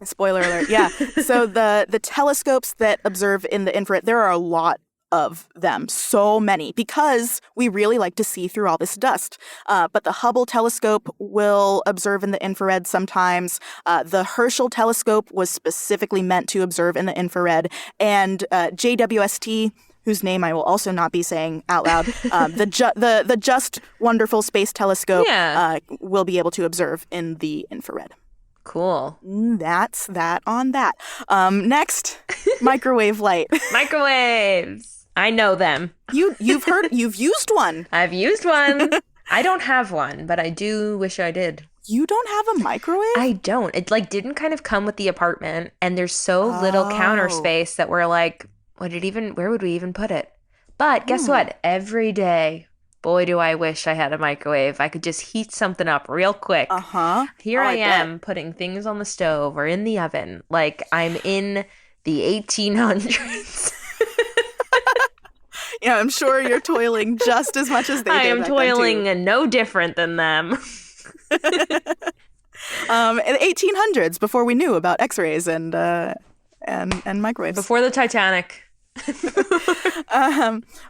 Spoiler alert, yeah. So the telescopes that observe in the infrared, there are a lot of them, so many, because we really like to see through all this dust. But the Hubble telescope will observe in the infrared sometimes. The Herschel telescope was specifically meant to observe in the infrared. And JWST, whose name I will also not be saying out loud, the Just Wonderful Space Telescope will be able to observe in the infrared. Cool. That's that on that. Next, microwave light. Microwaves. I know them. You've used one. I've used one. I don't have one, but I do wish I did. You don't have a microwave? I don't. It like didn't kind of come with the apartment, and there's so little counter space that we're like, where would we even put it? But guess what? Every day, boy, do I wish I had a microwave. I could just heat something up real quick. Here I am putting things on the stove or in the oven like I'm in the 1800s. Yeah, I'm sure you're toiling just as much as they did. I am toiling and no different than them. In the 1800s, before we knew about X-rays and microwaves. Before the Titanic.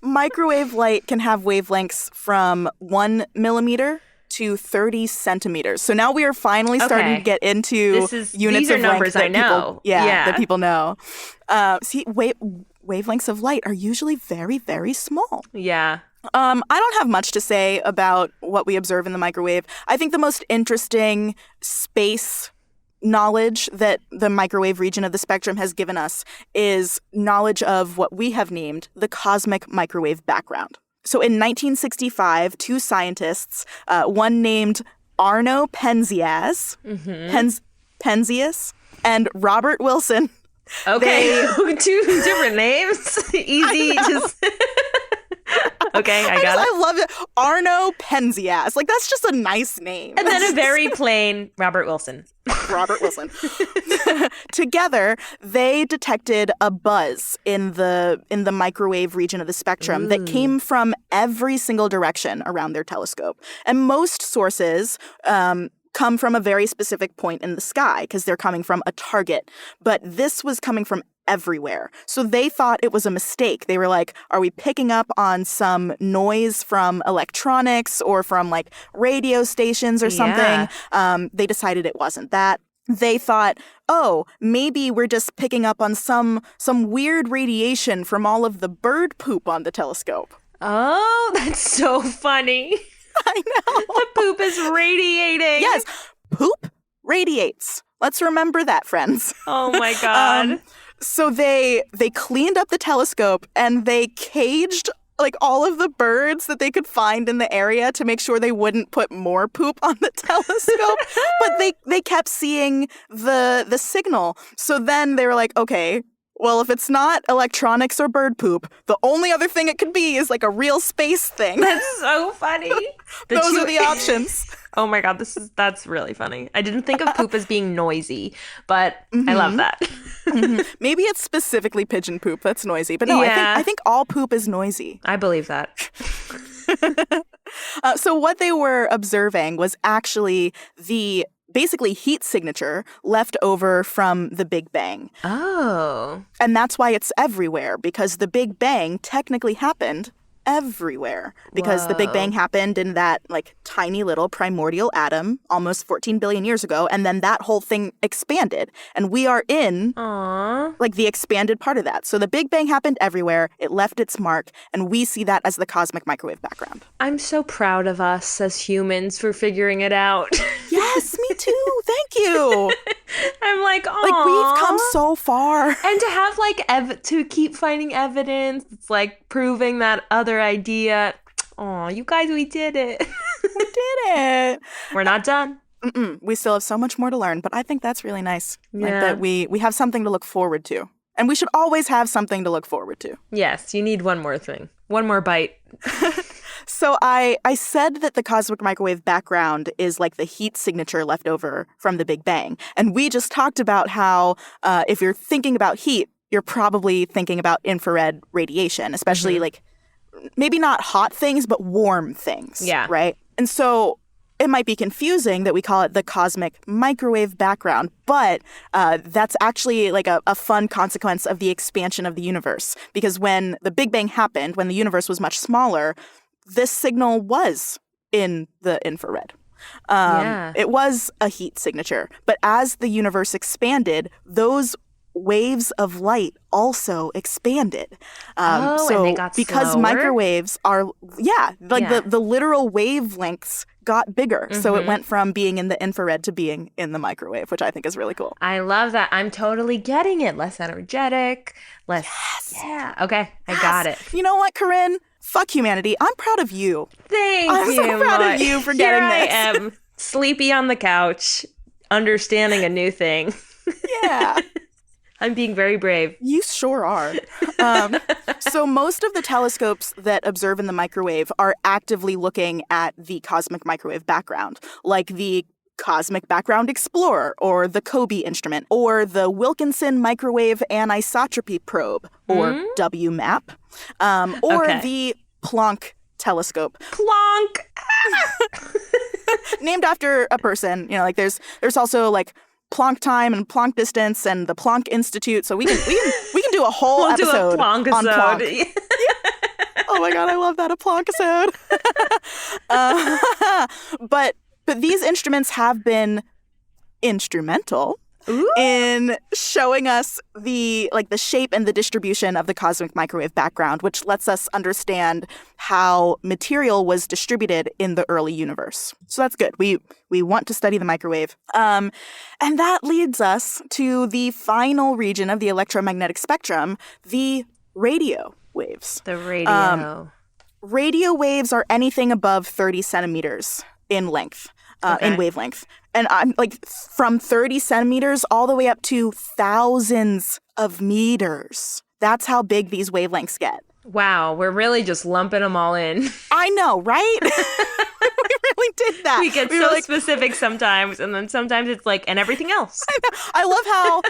Microwave light can have wavelengths from 1 millimeter to 30 centimeters. So now we are finally starting to get into units these are of numbers length that I know. that people know. Wavelengths of light are usually very, very small. Yeah. I don't have much to say about what we observe in the microwave. I think the most interesting space knowledge that the microwave region of the spectrum has given us is knowledge of what we have named the cosmic microwave background. So in 1965, two scientists, one named Arno Penzias, Penzias, and Robert Wilson. Okay, two different names. Easy to Okay, I got it. I love it. Arno Penzias. Like, that's just a nice name. And then a very plain Robert Wilson. Robert Wilson. Together, they detected a buzz in the microwave region of the spectrum that came from every single direction around their telescope. And most sources come from a very specific point in the sky because they're coming from a target. But this was coming from everywhere. So they thought it was a mistake. They were like, are we picking up on some noise from electronics or from like radio stations or something? They decided it wasn't that. They thought, oh, maybe we're just picking up on some weird radiation from all of the bird poop on the telescope. Oh, that's so funny. I know. The poop is radiating. Yes, poop radiates. Let's remember that, friends. Oh my God. So they cleaned up the telescope and they caged like all of the birds that they could find in the area to make sure they wouldn't put more poop on the telescope. But they kept seeing the signal. So then they were like, okay, well, if it's not electronics or bird poop, the only other thing it could be is like a real space thing. That's so funny. Those are the options. Oh my God, that's really funny. I didn't think of poop as being noisy, but I love that. Maybe it's specifically pigeon poop that's noisy, but no, I think all poop is noisy. I believe that. So what they were observing was actually the basically heat signature left over from the Big Bang. Oh. And that's why it's everywhere, because the Big Bang technically happened everywhere, because the Big Bang happened in that like tiny little primordial atom almost 14 billion years ago, and then that whole thing expanded, and we are in like the expanded part of that. So the Big Bang happened everywhere, it left its mark, and we see that as the cosmic microwave background. I'm so proud of us as humans for figuring it out. Yes, me too. Thank you. I'm like, oh, like we've come so far, and to have like to keep finding evidence, it's like proving that other idea. Oh, you guys, we did it. We did it. We're not done. We still have so much more to learn, but I think that's really nice. Yeah. Like that we have something to look forward to, and we should always have something to look forward to. Yes, you need one more thing, one more bite. So I said that the cosmic microwave background is like the heat signature left over from the Big Bang. And we just talked about how if you're thinking about heat, you're probably thinking about infrared radiation, especially like maybe not hot things, but warm things. Yeah. Right? And so it might be confusing that we call it the cosmic microwave background, but that's actually like a fun consequence of the expansion of the universe. Because when the Big Bang happened, when the universe was much smaller, this signal was in the infrared. It was a heat signature. But as the universe expanded, those waves of light also expanded. And they got because slower? Microwaves are, the literal wavelengths got bigger. So it went from being in the infrared to being in the microwave, which I think is really cool. I love that. I'm totally getting it. Less energetic, less. Yes. Yeah. Okay. I got it. You know what, Corinne? Fuck humanity. I'm proud of you. I'm so proud of you for getting this. I am sleepy on the couch, understanding a new thing. Yeah. I'm being very brave. You sure are. So most of the telescopes that observe in the microwave are actively looking at the cosmic microwave background, like the Cosmic Background Explorer, or the COBE instrument, or the Wilkinson Microwave Anisotropy Probe, or WMAP, or the Planck telescope. Planck! Named after a person. You know, like there's also like Planck time and Planck distance and the Planck Institute. So we can do a whole episode on Planck. Oh my God, I love that episode. But these instruments have been instrumental in showing us the shape and the distribution of the cosmic microwave background, which lets us understand how material was distributed in the early universe. So that's good. We want to study the microwave. And that leads us to the final region of the electromagnetic spectrum, the radio waves. The radio. Radio waves are anything above 30 centimeters in length. In wavelength. And I'm like from 30 centimeters all the way up to thousands of meters. That's how big these wavelengths get. Wow, we're really just lumping them all in. I know, right? We really did that. We get so specific sometimes, and then sometimes it's like, and everything else. I love how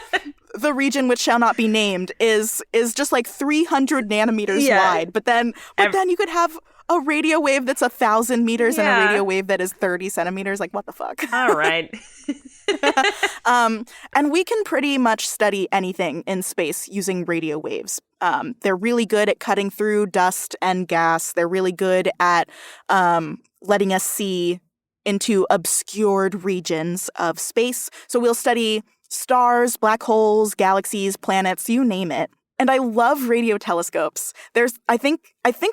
the region which shall not be named is just like 300 nanometers wide. But then you could have a radio wave that's 1,000 meters and a radio wave that is 30 centimeters. Like, what the fuck? All right. And we can pretty much study anything in space using radio waves. They're really good at cutting through dust and gas. They're really good at letting us see into obscured regions of space. So we'll study stars, black holes, galaxies, planets, you name it. And I love radio telescopes. I think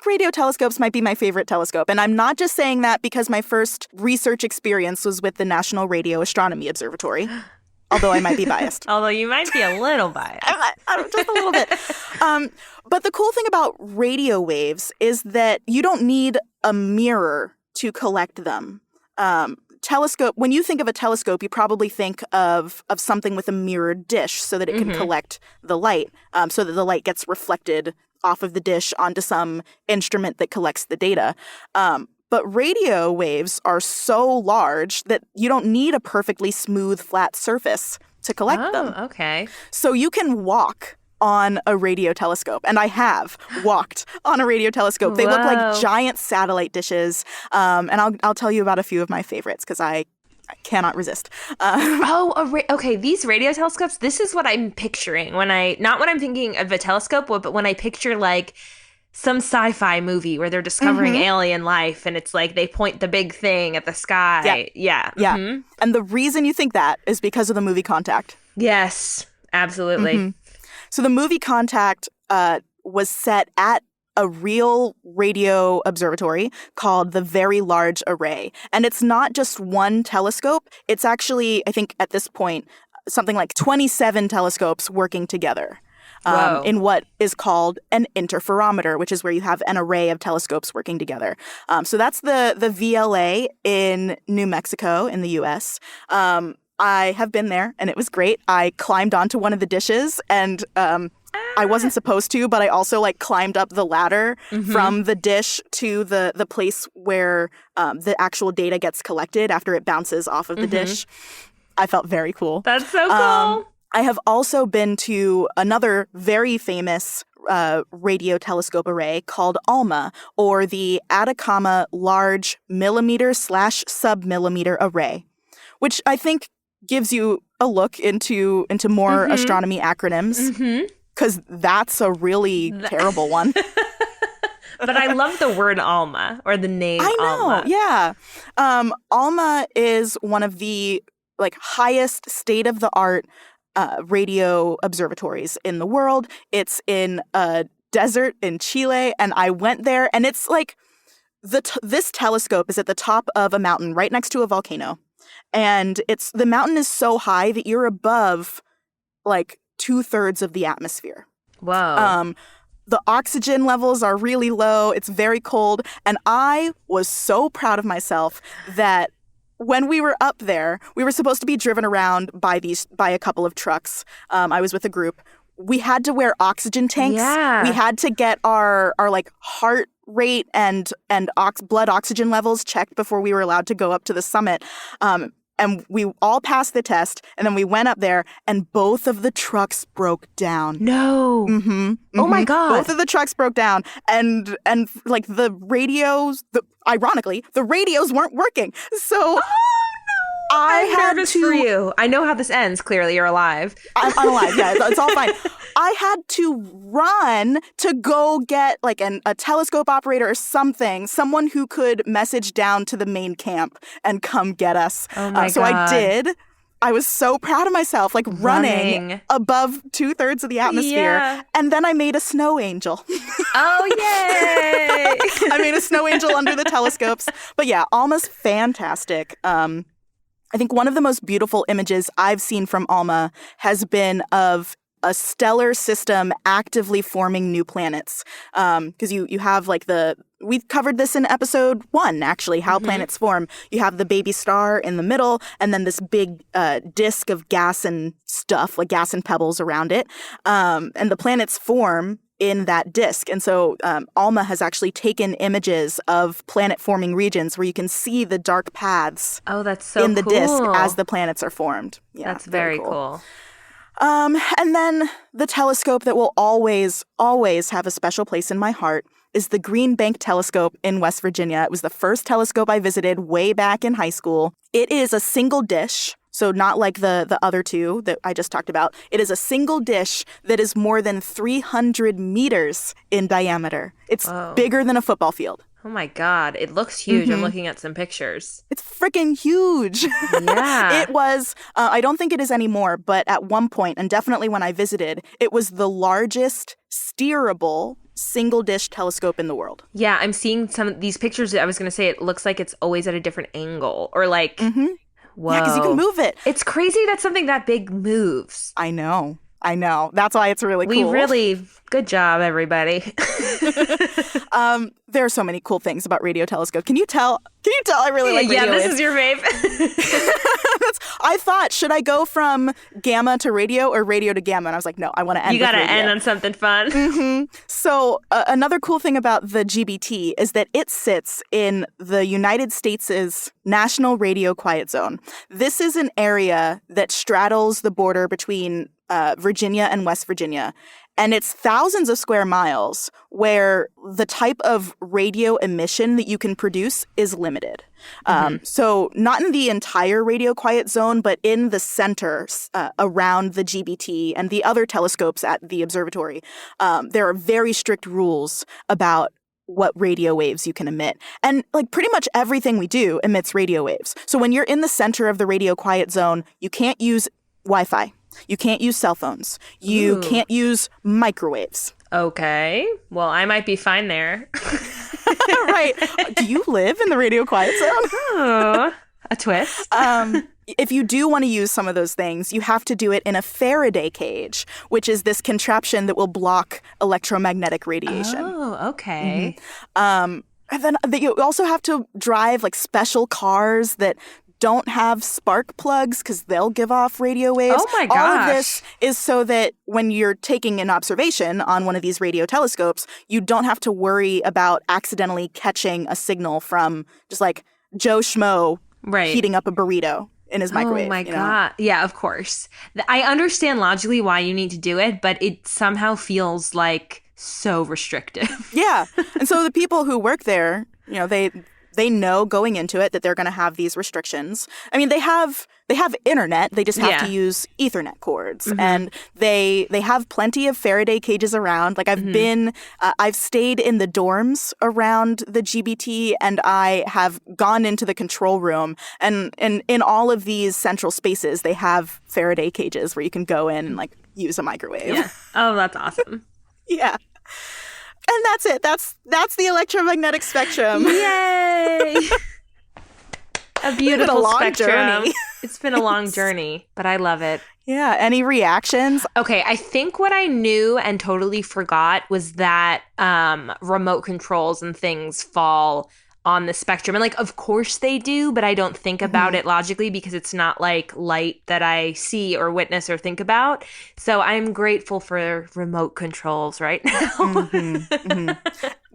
radio telescopes might be my favorite telescope. And I'm not just saying that because my first research experience was with the National Radio Astronomy Observatory, although I might be biased. Although you might be a little biased. Just a little bit. But the cool thing about radio waves is that you don't need a mirror to collect them. When you think of a telescope, you probably think of something with a mirrored dish so that it can collect the light, so that the light gets reflected off of the dish onto some instrument that collects the data. But radio waves are so large that you don't need a perfectly smooth, flat surface to collect them. Oh, okay. So you can walk on a radio telescope, and I have walked on a radio telescope. They look like giant satellite dishes, and I'll tell you about a few of my favorites because I cannot resist. Okay. These radio telescopes. This is what I'm picturing not when I'm thinking of a telescope, but when I picture like some sci-fi movie where they're discovering alien life, and it's like they point the big thing at the sky. Yeah. Mm-hmm. And the reason you think that is because of the movie Contact. Yes, absolutely. Mm-hmm. So the movie Contact was set at a real radio observatory called the Very Large Array. And it's not just one telescope. It's actually, I think at this point, something like 27 telescopes working together in what is called an interferometer, which is where you have an array of telescopes working together. So that's the VLA in New Mexico in the U.S., I have been there, and it was great. I climbed onto one of the dishes, and I wasn't supposed to, but I also climbed up the ladder from the dish to the place where the actual data gets collected after it bounces off of the dish. I felt very cool. That's so cool. I have also been to another very famous radio telescope array called ALMA, or the Atacama Large Millimeter/Submillimeter Array, which I think gives you a look into more astronomy acronyms, because that's a really terrible one. But I love the word ALMA, or the name ALMA. I know, yeah. ALMA is one of the highest state-of-the-art radio observatories in the world. It's in a desert in Chile, and I went there, and it's this telescope is at the top of a mountain right next to a volcano. And the mountain is so high that you're above 2/3 of the atmosphere. Whoa. The oxygen levels are really low. It's very cold. And I was so proud of myself that when we were up there, we were supposed to be driven around by a couple of trucks. I was with a group. We had to wear oxygen tanks. Yeah. We had to get our heart rate and blood oxygen levels checked before we were allowed to go up to the summit. And we all passed the test, and then we went up there, and both of the trucks broke down. No. Oh my God. Both of the trucks broke down, and the radios, ironically, the radios weren't working. So I'm nervous for you. I know how this ends. Clearly, you're alive. I'm alive. Yeah, it's all fine. I had to run to go get like a telescope operator or something, someone who could message down to the main camp and come get us. Oh my so God. I did. I was so proud of myself, like running above 2/3 of the atmosphere. Yeah. And then I made a snow angel. Oh, yay! I made a snow angel under the telescopes. But yeah, ALMA's fantastic. I think one of the most beautiful images I've seen from ALMA has been of a stellar system actively forming new planets. Because you have like we covered this in episode 1, actually, how planets form. You have the baby star in the middle, and then this big disk of gas and stuff, like gas and pebbles around it. And the planets form in that disk. And so ALMA has actually taken images of planet-forming regions where you can see the dark paths that's so in the cool. disk as the planets are formed. Yeah, that's very cool. And then the telescope that will always, always have a special place in my heart is the Green Bank Telescope in West Virginia. It was the first telescope I visited way back in high school. It is a single dish, so not like the other two that I just talked about. It is a single dish that is more than 300 meters in diameter. It's bigger than a football field. Oh my God, it looks huge. I'm looking at some pictures. It's freaking huge. Yeah. It was, I don't think it is anymore, but at one point, and definitely when I visited, it was the largest steerable single dish telescope in the world. Yeah, I'm seeing some of these pictures. I was going to say it looks like it's always at a different angle or like, whoa. Yeah, because you can move it. It's crazy that something that big moves. I know. That's why it's really cool. Good job, everybody. There are so many cool things about radio telescope. Can you tell I really like radio this waves? is your fave. I thought, should I go from gamma to radio or radio to gamma? And I was like, no, I want to end You got to with radio. end on something fun. So another cool thing about the GBT is that it sits in the United States' National Radio Quiet Zone. This is an area that straddles the border between Virginia and West Virginia. And it's thousands of square miles where the type of radio emission that you can produce is limited. So not in the entire radio quiet zone, but in the center around the GBT and the other telescopes at the observatory. There are very strict rules about what radio waves you can emit. And like pretty much everything we do emits radio waves. So when you're in the center of the radio quiet zone, you can't use Wi-Fi. You can't use cell phones. You can't use microwaves. Okay. Well, I might be fine there. Right. Do you live in the radio quiet zone? Oh, a twist. If you do want to use some of those things, you have to do it in a Faraday cage, which is this contraption that will block electromagnetic radiation. Oh, okay. And then you also have to drive like special cars that don't have spark plugs because they'll give off radio waves. Oh my gosh. All of this is so that when you're taking an observation on one of these radio telescopes, you don't have to worry about accidentally catching a signal from just like Joe Schmo heating up a burrito in his microwave. Oh my God. Yeah, of course. I understand logically why you need to do it, but it somehow feels like so restrictive. Yeah. And so the people who work there, they know going into it that they're going to have these restrictions. I mean, they have internet. They just have to use Ethernet cords. And they have plenty of Faraday cages around. Like I've stayed in the dorms around the GBT, and I have gone into the control room. And in all of these central spaces, they have Faraday cages where you can go in and like use a microwave. Yeah. Oh, that's awesome. Yeah. And that's it. That's the electromagnetic spectrum. Yay! A beautiful spectrum. Journey. It's been a long journey, but I love it. Yeah. Any reactions? Okay, I think what I knew and totally forgot was that remote controls and things fall on the spectrum. And like, of course they do, but I don't think about it logically because it's not like light that I see or witness or think about. So I'm grateful for remote controls right now.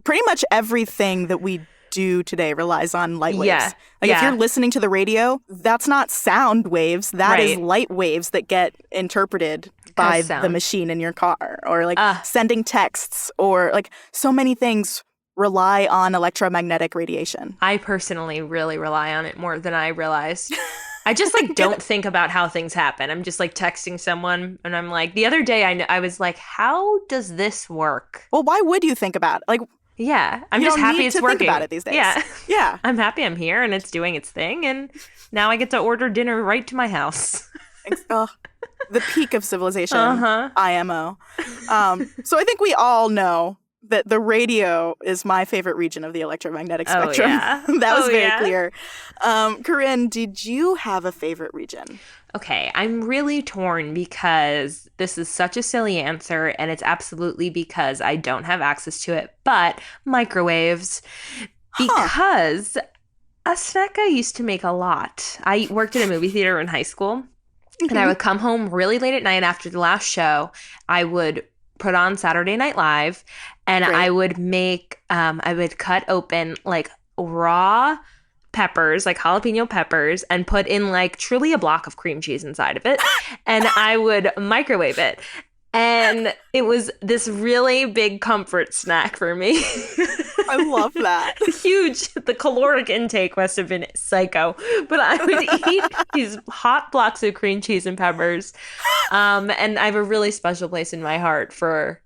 Pretty much everything that we do today relies on light waves. Yeah. If you're listening to the radio, that's not sound waves. That is light waves that get interpreted by the machine in your car, or like sending texts, or like so many things rely on electromagnetic radiation. I personally really rely on it more than I realized. I just like don't think about how things happen. I'm just like texting someone and I'm like, the other day I was like, how does this work? Well, why would you think about it? Like, yeah, I'm you just don't happy need it's to working. think about it these days. Yeah. Yeah. I'm happy I'm here and it's doing its thing. And now I get to order dinner right to my house. The peak of civilization, Uh-huh. IMO. So I think we all know that the radio is my favorite region of the electromagnetic spectrum. Yeah. That was very yeah. clear. Corinne, did you have a favorite region? Okay, I'm really torn because this is such a silly answer, and it's absolutely because I don't have access to it, but microwaves. Because a snack I used to make a lot. I worked in a movie theater in high school, and I would come home really late at night after the last show. I would put on Saturday Night Live, and Great. I would make, I would cut open like raw peppers, like jalapeno peppers, and put in like truly a block of cream cheese inside of it. And I would microwave it. And it was this really big comfort snack for me. I love that. Huge. The caloric intake must have been psycho. But I would eat these hot blocks of cream cheese and peppers. And I have a really special place in my heart for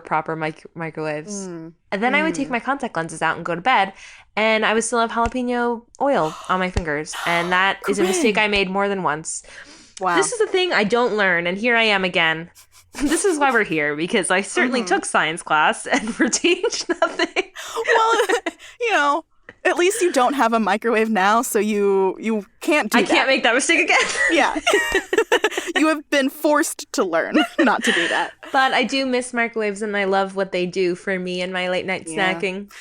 proper microwaves. And then I would take my contact lenses out and go to bed, and I would still have jalapeno oil on my fingers. And that is a mistake I made more than once. Wow. This is the thing I don't learn, and here I am again. This is why we're here, because I certainly took science class and retained nothing. Well, at least you don't have a microwave now, so you can't do that. I can't make that mistake again. Yeah. You have been forced to learn not to do that. But I do miss microwaves, and I love what they do for me and my late night snacking.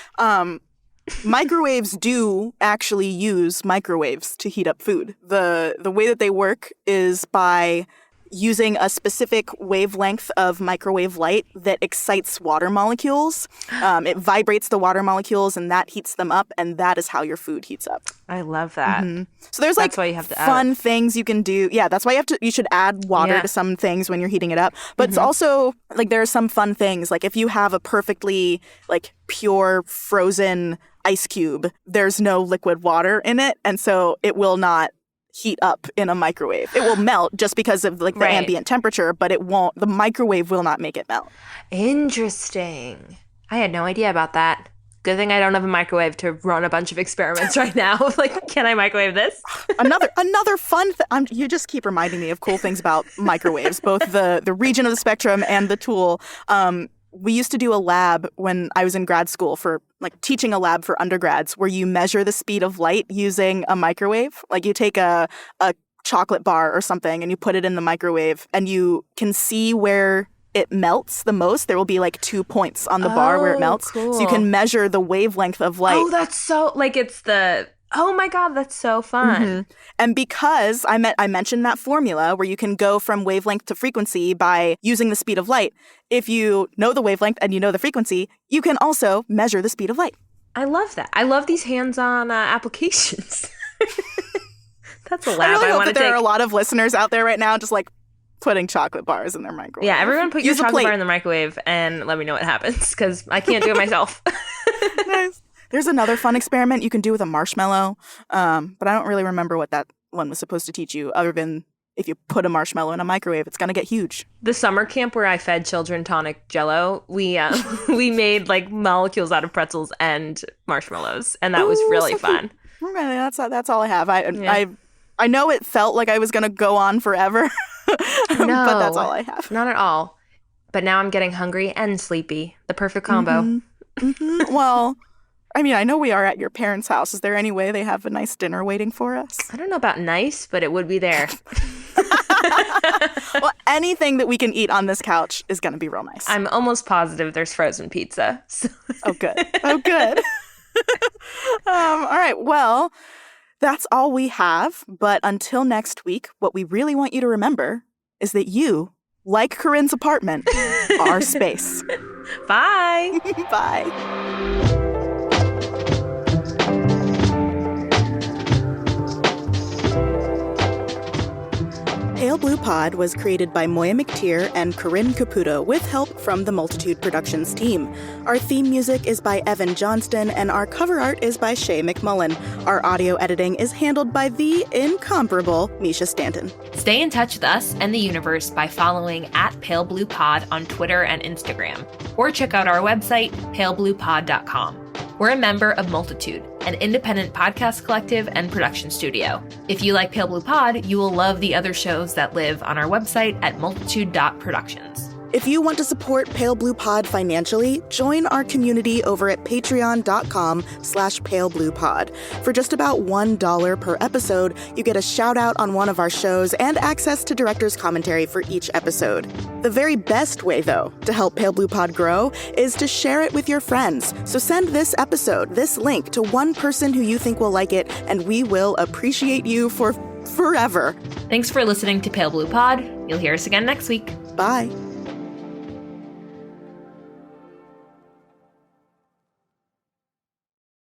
Microwaves do actually use microwaves to heat up food. The way that they work is by using a specific wavelength of microwave light that excites water molecules. It vibrates the water molecules, and that heats them up, and that is how your food heats up. I love that. So there's That's why you have to add fun things you can do. Yeah, that's why you should add water to some things when you're heating it up. But it's also like there are some fun things. Like if you have a perfectly like pure frozen ice cube, there's no liquid water in it, and so it will not heat up in a microwave. It will melt just because of like the ambient temperature, but it won't. The microwave will not make it melt. Interesting. I had no idea about that. Good thing I don't have a microwave to run a bunch of experiments right now. Like, can I microwave this? Another fun thing. You just keep reminding me of cool things about microwaves, both the region of the spectrum and the tool. We used to do a lab when I was in grad school for like teaching a lab for undergrads where you measure the speed of light using a microwave. Like you take a chocolate bar or something and you put it in the microwave and you can see where it melts the most. There will be like 2 points on the bar where it melts. Cool. So you can measure the wavelength of light. Oh, that's so like it's the oh my God, that's so fun. And because I mentioned that formula where you can go from wavelength to frequency by using the speed of light, if you know the wavelength and you know the frequency, you can also measure the speed of light. I love that. I love these hands-on applications. That's a lab I really hope want that to there take. are a lot of listeners out there right now just like putting chocolate bars in their microwave. Yeah, everyone put your Use a chocolate plate. bar in the microwave and let me know what happens, because I can't do it myself. Nice. There's another fun experiment you can do with a marshmallow, but I don't really remember what that one was supposed to teach you, other than if you put a marshmallow in a microwave, it's going to get huge. The summer camp where I fed children tonic Jello, we made like molecules out of pretzels and marshmallows, and that was really so fun. Cute. Okay, that's all I have. I know it felt like I was going to go on forever, No, but that's all I have. Not at all. But now I'm getting hungry and sleepy. The perfect combo. Well, I mean, I know we are at your parents' house. Is there any way they have a nice dinner waiting for us? I don't know about nice, but it would be there. Well, anything that we can eat on this couch is going to be real nice. I'm almost positive there's frozen pizza. So. Oh, good. Oh, good. All right. Well, that's all we have. But until next week, what we really want you to remember is that you, like Corinne's apartment, are space. Bye. Bye. Pale Blue Pod was created by Moiya McTier and Corinne Caputo with help from the Multitude Productions team. Our theme music is by Evan Johnston, and our cover art is by Shay McMullen. Our audio editing is handled by the incomparable Misha Stanton. Stay in touch with us and the universe by following @PaleBluePod on Twitter and Instagram, or check out our website, palebluepod.com. We're a member of Multitude, an independent podcast collective and production studio. If you like Pale Blue Pod, you will love the other shows that live on our website at multitude.productions. If you want to support Pale Blue Pod financially, join our community over at patreon.com/palebluepod. For just about $1 per episode, you get a shout out on one of our shows and access to director's commentary for each episode. The very best way, though, to help Pale Blue Pod grow is to share it with your friends. So send this link to one person who you think will like it, and we will appreciate you for forever. Thanks for listening to Pale Blue Pod. You'll hear us again next week. Bye.